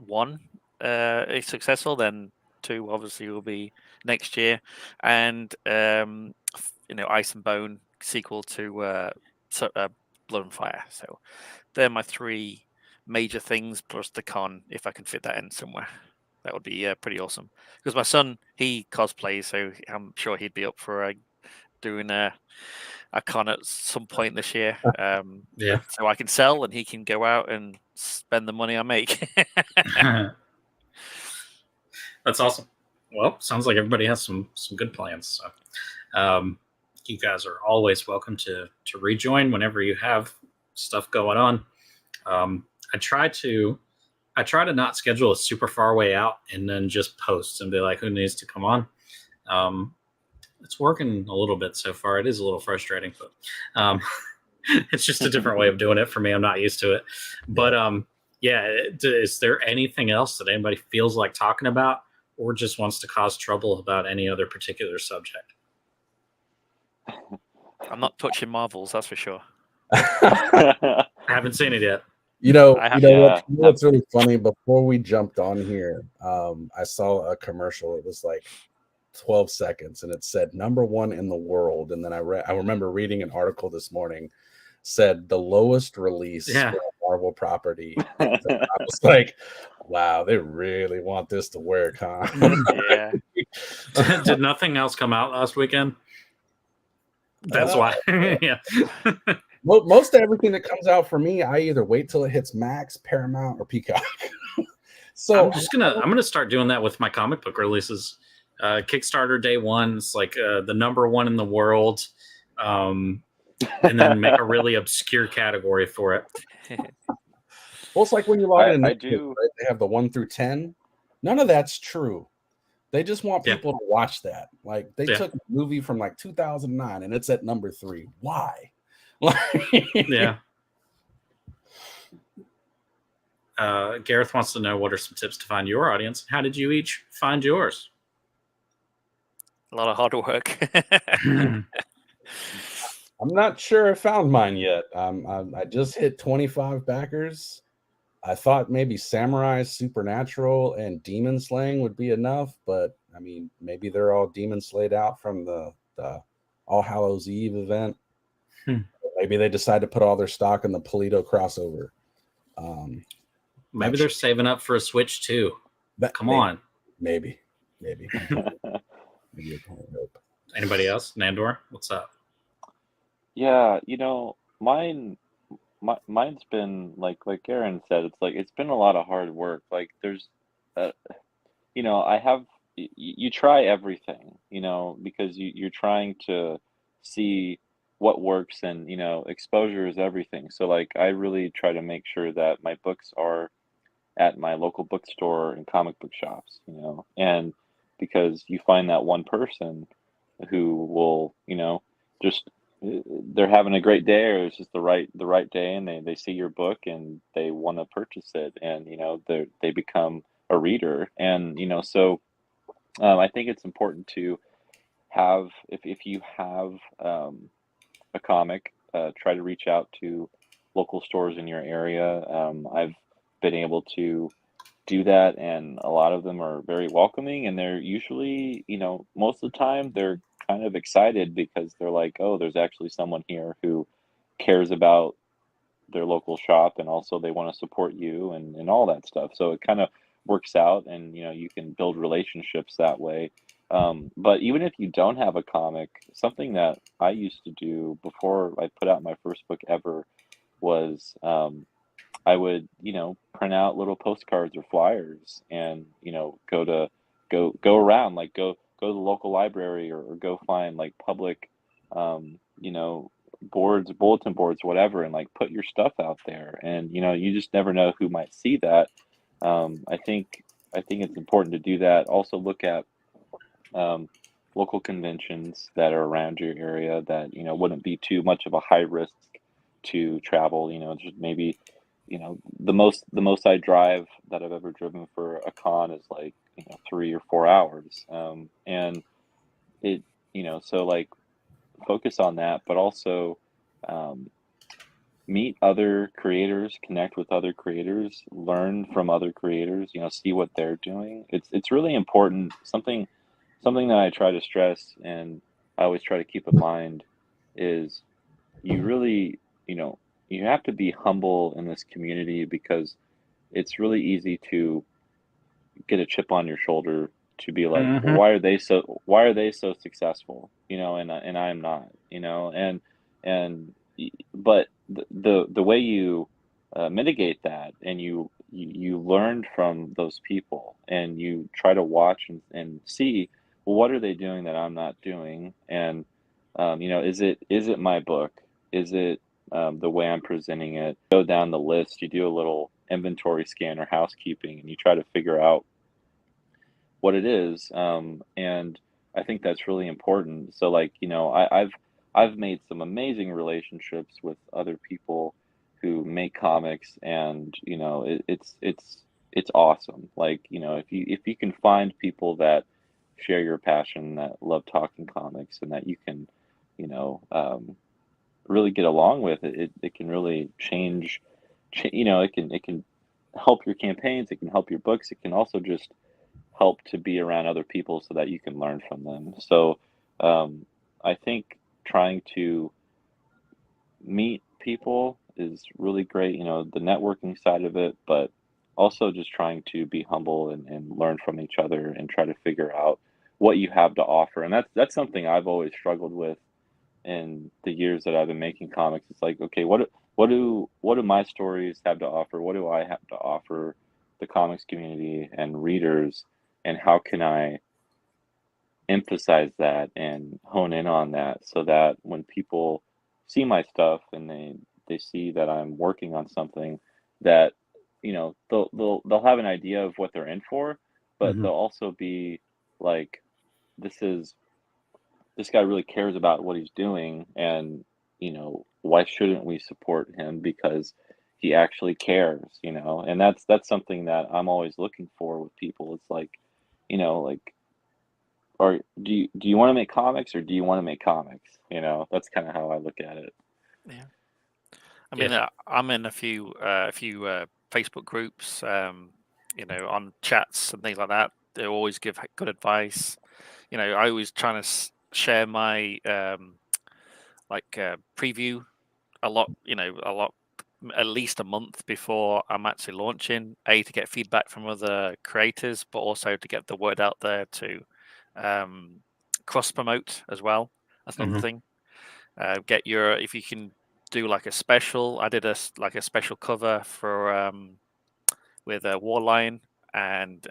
1 is successful, then 2 obviously will be next year, and Ice and Bone sequel to Blood and Fire. So they're my 3 major things, plus the con, if I can fit that in somewhere. That would be pretty awesome, because my son, he cosplays, so I'm sure he'd be up for doing a con at some point this year. Yeah. So I can sell and he can go out and spend the money I make. That's awesome. Well, sounds like everybody has some good plans. So, you guys are always welcome to rejoin whenever you have stuff going on. I try to not schedule a super far way out and then just post and be like, who needs to come on? It's working a little bit so far. It is a little frustrating, but it's just a different way of doing it for me. I'm not used to it. But yeah, is there anything else that anybody feels like talking about or just wants to cause trouble about any other particular subject? I'm not touching Marvels, that's for sure. I haven't seen it yet. What's really funny? Before we jumped on here, I saw a commercial. It was like 12 seconds, and it said #1 in the world. And then I remember reading an article this morning, said the lowest release for a Marvel property. I was like, wow, they really want this to work, huh? Yeah. Did nothing else come out last weekend? That's why. Yeah. Most everything that comes out for me, I either wait till it hits Max, Paramount, or Peacock. So I'm gonna start doing that with my comic book releases. Kickstarter day one, it's like the #1 in the world, and then make a really obscure category for it. Well, it's like when you log in, right? They have the 1 through 10. None of that's true. They just want people to watch that. Like they took a movie from like 2009 and it's at #3. Why? Yeah. Gareth wants to know, what are some tips to find your audience? How did you each find yours? A lot of hard work. I'm not sure I found mine yet. I just hit 25 backers. I thought maybe Samurai, Supernatural, and Demon Slaying would be enough, but I mean, maybe they're all demon slayed out from the All Hallows Eve event. Maybe they decide to put all their stock in the Polito crossover. Maybe they're saving up for a Switch too. Come on. Maybe. Anybody else? Nandor, what's up? Yeah, mine's been like Aaron said, it's been a lot of hard work. Like there's you try everything, because you're trying to see what works, and exposure is everything. So like I really try to make sure that my books are at my local bookstore and comic book shops, and because you find that one person who will, just they're having a great day, or it's just the right day, and they see your book and they want to purchase it, and they become a reader, and so I think it's important to have, if you have a comic, try to reach out to local stores in your area. I've been able to do that, and a lot of them are very welcoming, and they're usually, most of the time they're kind of excited because they're like, oh, there's actually someone here who cares about their local shop, and also they want to support you and all that stuff. So it kind of works out, and you can build relationships that way. But even if you don't have a comic, something that I used to do before I put out my first book ever was I would, print out little postcards or flyers, and go around, like go to the local library, or go find like public boards, bulletin boards, whatever, and like put your stuff out there, and you just never know who might see that. I think it's important to do that. Also look at local conventions that are around your area that wouldn't be too much of a high risk to travel. Just maybe the most I drive that I've ever driven for a con is like 3 or 4 hours, and it so like focus on that, but also meet other creators, connect with other creators, learn from other creators, see what they're doing. It's really important. Something that I try to stress, and I always try to keep in mind, is you really, you have to be humble in this community, because it's really easy to get a chip on your shoulder, to be like, well, why are they so successful, and I'm not, but the way you mitigate that, and you learn from those people, and you try to watch and see, well, what are they doing that I'm not doing, and is it my book? Is it the way I'm presenting it? Go down the list. You do a little inventory scan or housekeeping, and you try to figure out what it is. And I think that's really important. So, like, I've made some amazing relationships with other people who make comics, and it's awesome. Like, if you can find people that share your passion, that love talking comics, and that you can, you know, um, really get along with it can really it can help your campaigns, it can help your books, it can also just help to be around other people so that you can learn from them. So I think trying to meet people is really great, the networking side of it, but also just trying to be humble and learn from each other and try to figure out what you have to offer. And that's something I've always struggled with in the years that I've been making comics. It's like, okay, what do my stories have to offer? What do I have to offer the comics community and readers? And how can I emphasize that and hone in on that so that when people see my stuff and they see that I'm working on something that they'll have an idea of what they're in for, but Mhm. they'll also be like, this is this guy really cares about what he's doing, and why shouldn't we support him because he actually cares, and that's something that I'm always looking for with people. It's like, like, or do you want to make comics, or do you want to make comics? That's kind of how I look at it. Yeah. I Yeah. mean, I'm in a few Facebook groups, on chats and things like that. They always give good advice. I always trying to share my preview a lot. At least a month before I'm actually launching. To get feedback from other creators, but also to get the word out there to cross promote as well. That's another Mhm. thing. If you can do like a special. I did a special cover for with a War Lion and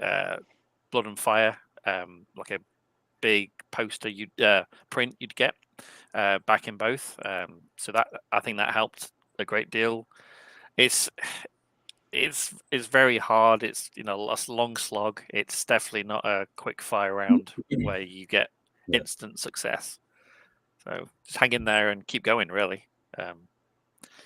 Blood and Fire, like a big poster you'd print you'd get back in both. So that I think that helped a great deal. It's it's very hard. It's a long slog. It's definitely not a quick fire round where you get Yeah. instant success. So just hang in there and keep going. Really.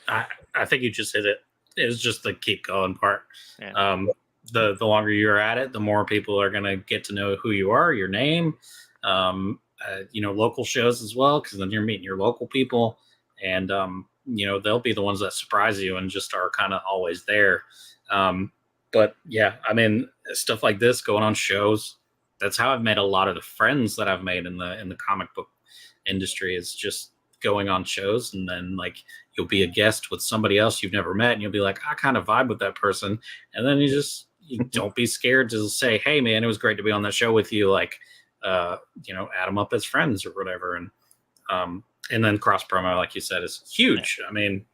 I think you just hit it. It's just the keep going part. Yeah. The longer you're at it, the more people are gonna get to know who you are, your name, local shows as well, because then you're meeting your local people, and they'll be the ones that surprise you and just are kind of always there. But yeah, I mean, stuff like this going on shows. That's how I've made a lot of the friends that I've made in the comic book industry. Is just going on shows, and then like you'll be a guest with somebody else you've never met, and you'll be like, I kind of vibe with that person, and then you don't be scared to say, hey man, it was great to be on that show with you, like add them up as friends or whatever. And then cross promo, like you said, is huge. I mean,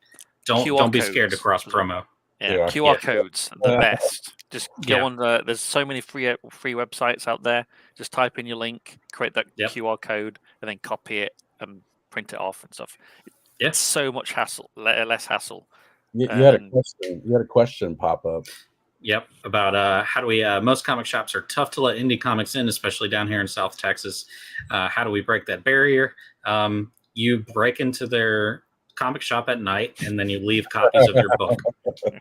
don't be scared to cross promo. Yeah, QR codes, the best. Just go on there's so many free websites out there. Just type in your link, create that QR code, and then copy it and print it off and stuff. It's so much hassle, less hassle. You had a question. You had a question pop up. Yep, about how do we? Most comic shops are tough to let indie comics in, especially down here in South Texas. How do we break that barrier? You break into their comic shop at night, and then you leave copies of your book.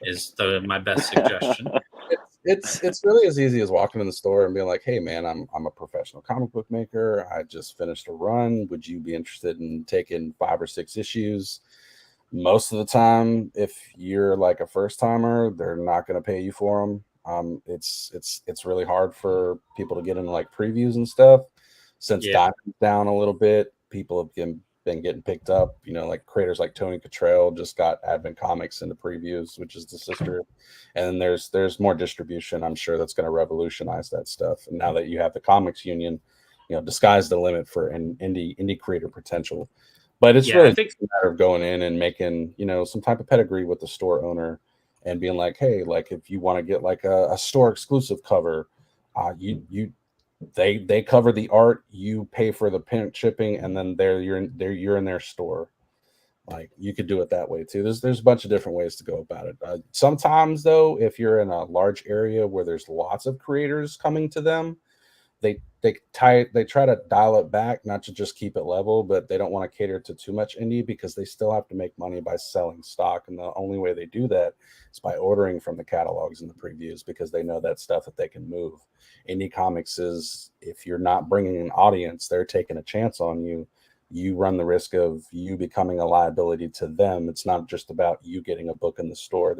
Is my best suggestion. It's really as easy as walking in the store and being like, "Hey, man, I'm a professional comic book maker. I just finished a run. Would you be interested in taking 5 or 6 issues?" Most of the time, if you're like a first timer, they're not going to pay you for them. It's really hard for people to get into like previews and stuff. Since Diamond's down a little bit, people have been getting picked up. Like creators like Tony Cottrell just got Advent Comics into previews, which is the sister. And there's more distribution, I'm sure, that's going to revolutionize that stuff. And now that you have the Comics Union, sky's the limit for an indie creator potential. But it's really a matter of going in and making, some type of pedigree with the store owner and being like, hey, like if you want to get like a store exclusive cover, you They cover the art, you pay for the print shipping, and then you're in their store. Like, you could do it that way too. There's a bunch of different ways to go about it. Sometimes though, if you're in a large area where there's lots of creators coming to them, they try to dial it back, not to just keep it level, but they don't want to cater to too much indie, because they still have to make money by selling stock, and the only way they do that is by ordering from the catalogs and the previews, because they know that stuff that they can move. Indie comics is, if you're not bringing an audience, they're taking a chance on you. You run the risk of you becoming a liability to them. It's not just about you getting a book in the store.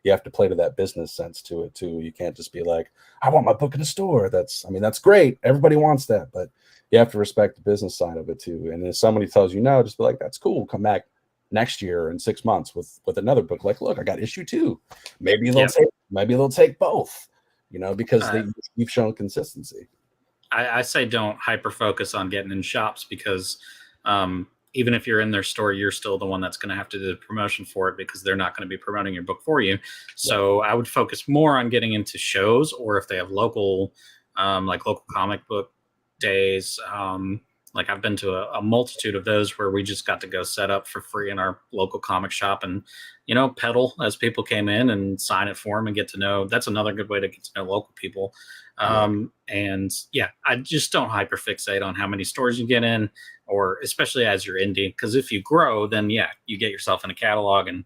You have to play to that business sense to it too. You can't just be like, I want my book in the store. That's great. Everybody wants that, but you have to respect the business side of it too. And if somebody tells you no, just be like, that's cool. Come back next year in 6 months with another book. Like, look, I got issue 2. Maybe they'll take both, because you've shown consistency. I say don't hyper focus on getting in shops, because even if you're in their store, you're still the one that's going to have to do the promotion for it, because they're not going to be promoting your book for you. So I would focus more on getting into shows, or if they have local, like local comic book days. Like, I've been to a multitude of those where we just got to go set up for free in our local comic shop and, peddle as people came in and sign it for them and get to know. That's another good way to get to know local people. And yeah, I just don't hyper fixate on how many stores you get in, or especially as you're indie, because if you grow, then yeah, you get yourself in a catalog, and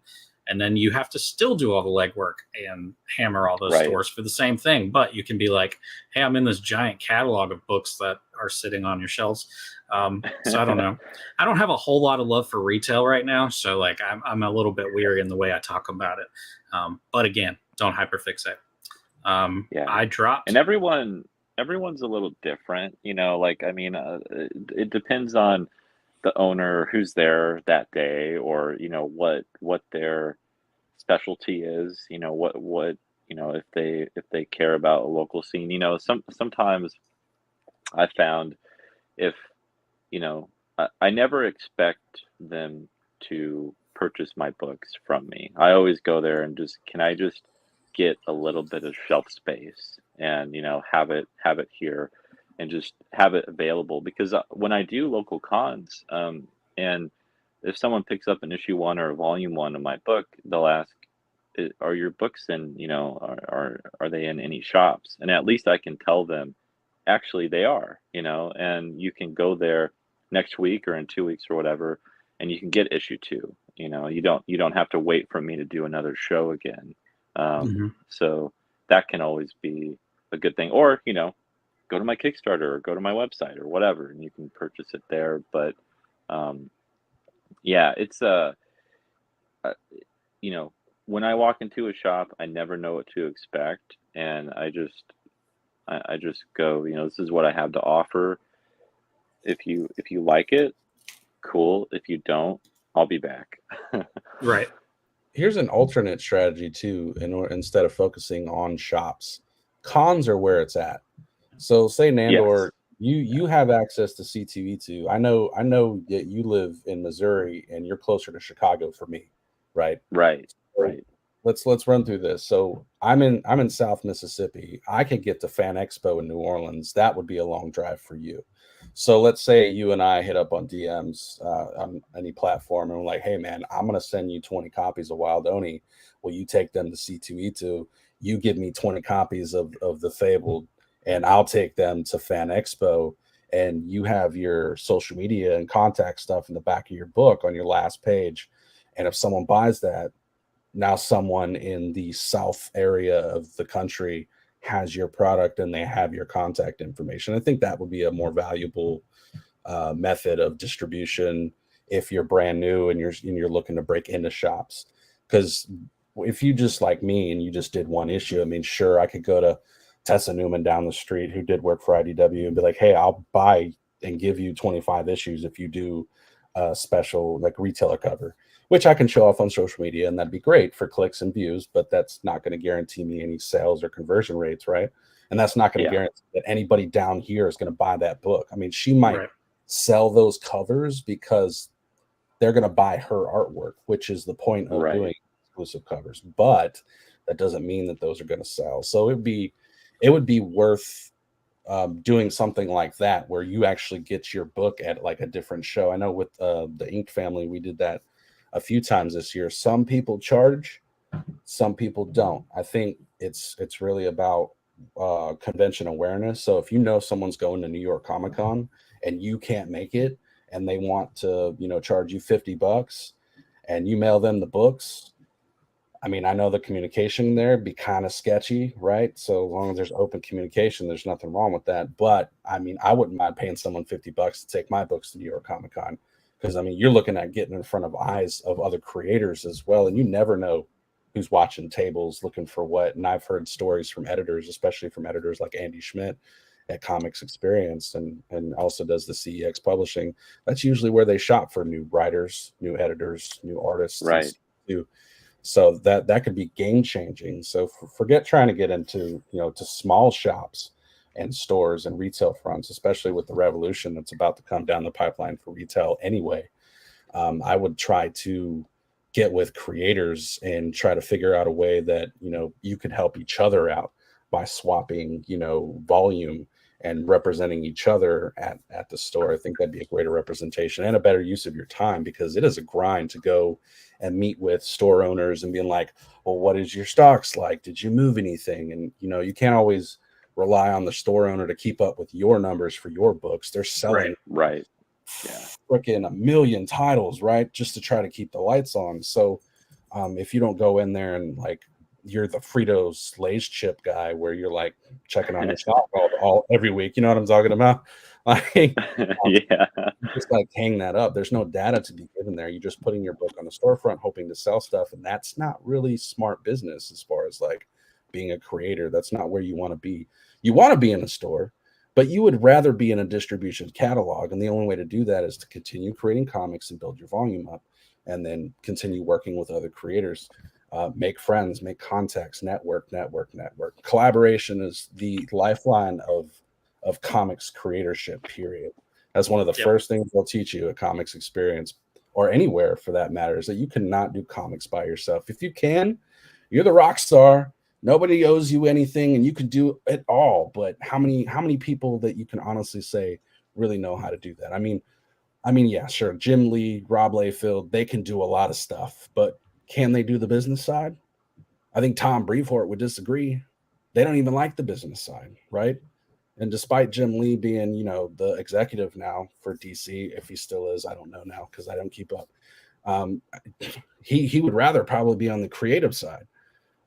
then you have to still do all the legwork and hammer all those stores for the same thing. But you can be like, hey, I'm in this giant catalog of books that are sitting on your shelves. So I don't know. I don't have a whole lot of love for retail right now. So like, I'm a little bit weary in the way I talk about it. But again, don't hyperfixate. I dropped. And everyone's a little different, it depends on the owner, who's there that day, or, what their specialty is, if they care about a local scene. Sometimes I found, if, I never expect them to purchase my books from me. I always go there and can I just get a little bit of shelf space and, have it here and just have it available. Because when I do local cons, and if someone picks up an issue 1 or a volume 1 of my book, they'll ask, are your books in, are they in any shops? And at least I can tell them, actually they are, and you can go there next week or in 2 weeks or whatever, and you can get issue 2. You don't have to wait for me to do another show again. So that can always be a good thing. Or, go to my Kickstarter or go to my website or whatever, and you can purchase it there. But yeah, it's when I walk into a shop, I never know what to expect, and I just go, this is what I have to offer. If you like it, cool. If you don't, I'll be back. Right. Here's an alternate strategy too. Instead of focusing on shops, cons are where it's at. So say Nandor, you have access to C2E2. I know that you live in Missouri and you're closer to Chicago for me, right? Right. Let's run through this. So I'm in South Mississippi. I could get to Fan Expo in New Orleans. That would be a long drive for you. So let's say you and I hit up on DMs on any platform, and we're like, hey man, I'm gonna send you 20 copies of Wild Oni. Will you take them to C2E2? You give me 20 copies of the Fabled, and I'll take them to Fan Expo. And you have your social media and contact stuff in the back of your book on your last page. And if someone buys that, now someone in the South area of the country has your product and they have your contact information. I think that would be a more valuable method of distribution if you're brand new and you're looking to break into shops. Because if you just like me and you just did one issue, I mean, sure, I could go to Tessa Newman down the street who did work for IDW and be like, hey, I'll buy and give you 25 issues if you do a special like retailer cover, which I can show off on social media, and that'd be great for clicks and views, but that's not going to guarantee me any sales or conversion rates, right? And that's not going to guarantee that anybody down here is going to buy that book. I mean, she might sell those covers because they're going to buy her artwork, which is the point of doing exclusive covers, but that doesn't mean that those are going to sell. So it would be worth doing something like that where you actually get your book at like a different show. I know with the Ink family, we did that a few times this year. Some people charge, some people don't. I think it's really about convention awareness. So if you know someone's going to New York Comic Con and you can't make it and they want to, you know, charge you $50 and you mail them the books, I mean, I know the communication there be kind of sketchy, right? So as long as there's open communication, there's nothing wrong with that. But I mean, I wouldn't mind paying someone $50 to take my books to New York Comic Con, because I mean, you're looking at getting in front of eyes of other creators as well, and you never know who's watching tables looking for what. And I've heard stories from editors, especially from editors like Andy Schmidt at Comics Experience, and also does the CEX publishing. That's usually where they shop for new writers, new editors, new artists, Right. too. So that could be game changing. So forget trying to get into, you know, to small shops and stores and retail fronts, especially with the revolution that's about to come down the pipeline for retail anyway. I would try to get with creators and try to figure out a way that, you know, you could help each other out by swapping, you know, volume and representing each other at the store. I think that'd be a greater representation and a better use of your time, because it is a grind to go and meet with store owners and being like, well, what is your stocks like? Did you move anything? And, you know, you can't always rely on the store owner to keep up with your numbers for your books. They're selling Right. Yeah. freaking a million titles, right? Just to try to keep the lights on. So if you don't go in there and like, you're the Fritos Lay's chip guy where you're like checking on your stock all every week. You know what I'm talking about? Like, Yeah. just like hang that up. There's no data to be given there. You're just putting your book on the storefront, hoping to sell stuff. And that's not really smart business as far as like being a creator. That's not where you want to be. You want to be in a store, but you would rather be in a distribution catalog. And the only way to do that is to continue creating comics and build your volume up, and then continue working with other creators. Make friends, make contacts, network. Collaboration is the lifeline of comics creatorship, period. That's one of the first things they'll teach you at Comics Experience, or anywhere for that matter, is that you cannot do comics by yourself. If you can, you're the rock star. Nobody owes you anything and you can do it all. But how many people that you can honestly say really know how to do that? I mean, yeah, sure. Jim Lee, Rob Layfield, they can do a lot of stuff, but can they do the business side? I think Tom Brevoort would disagree. They don't even like the business side, right? And despite Jim Lee being, you know, the executive now for DC, if he still is, I don't know now because I don't keep up. He would rather probably be on the creative side.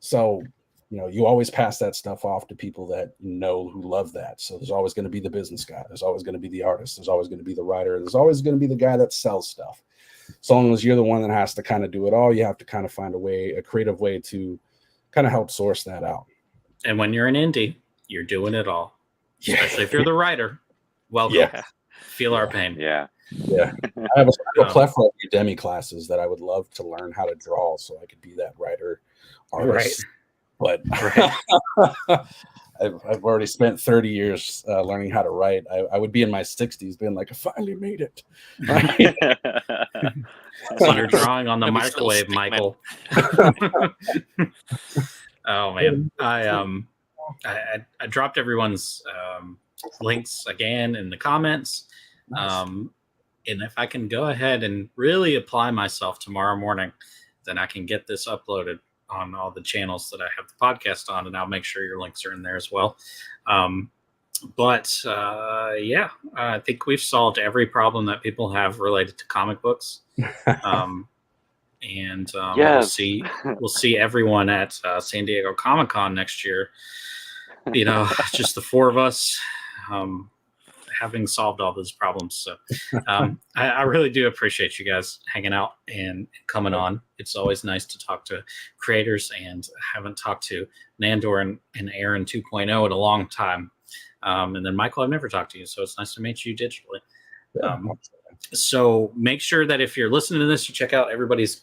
So, you know, you always pass that stuff off to people that know who love that. So there's always going to be the business guy. There's always going to be the artist. There's always going to be the writer. There's always going to be the guy that sells stuff. So long as you're the one that has to kind of do it all, you have to kind of find a creative way to kind of help source that out. And when you're an indie, you're doing it all. Especially if you're the writer. Welcome. Yeah. Feel our pain. Yeah. I have a plethora of Udemy classes that I would love to learn how to draw so I could be that writer artist. But I've already spent 30 years learning how to write. I would be in my 60s being like, I finally made it. Right? So you're drawing on the microwave, Michael. Oh man, I dropped everyone's links again in the comments. Nice. And if I can go ahead and really apply myself tomorrow morning, then I can get this uploaded on all the channels that I have the podcast on, and I'll make sure your links are in there as well. Yeah, I think we've solved every problem that people have related to comic books. We'll see everyone at San Diego Comic-Con next year. You know, just the four of us having solved all those problems. So I really do appreciate you guys hanging out and coming on. It's always nice to talk to creators, and I haven't talked to Nandor and Aaron 2.0 in a long time. And then Michael, I've never talked to you, so it's nice to meet you digitally. So make sure that if you're listening to this, you check out everybody's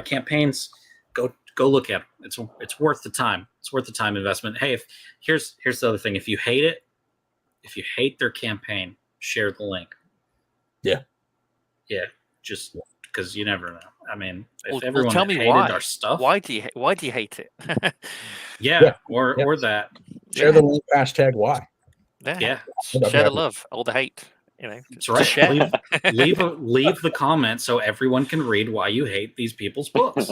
campaigns. Go look at them. It's worth the time. It's worth the time investment. Hey, here's the other thing. If you hate their campaign, share the link. Yeah, just because you never know. I mean, if everyone tell me hated why. our stuff, Why do you hate it? or that. Share the link, #why. Yeah. Share the love, all the hate. That's right. Share. Leave the comment so everyone can read why you hate these people's books.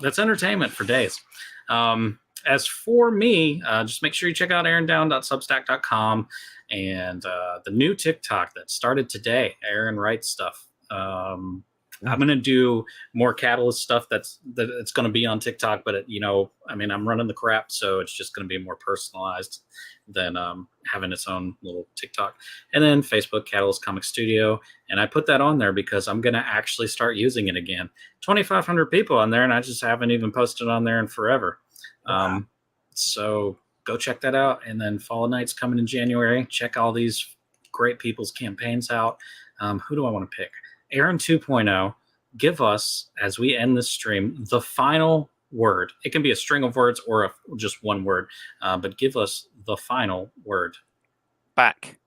That's entertainment for days. As for me, just make sure you check out aarondown.substack.com and the new TikTok that started today, Aaron Wright stuff. I'm going to do more Catalyst stuff that's going to be on TikTok, but I'm running the crap, so it's just going to be more personalized than having its own little TikTok. And then Facebook, Catalyst Comic Studio, and I put that on there because I'm going to actually start using it again. 2,500 people on there, and I just haven't even posted on there in forever. Wow. So go check that out. And then Fall Night's coming in January. Check all these great people's campaigns out. Who do I want to pick? Aaron 2.0, give us, as we end this stream, the final word. It can be a string of words or just one word, but give us the final word. Back.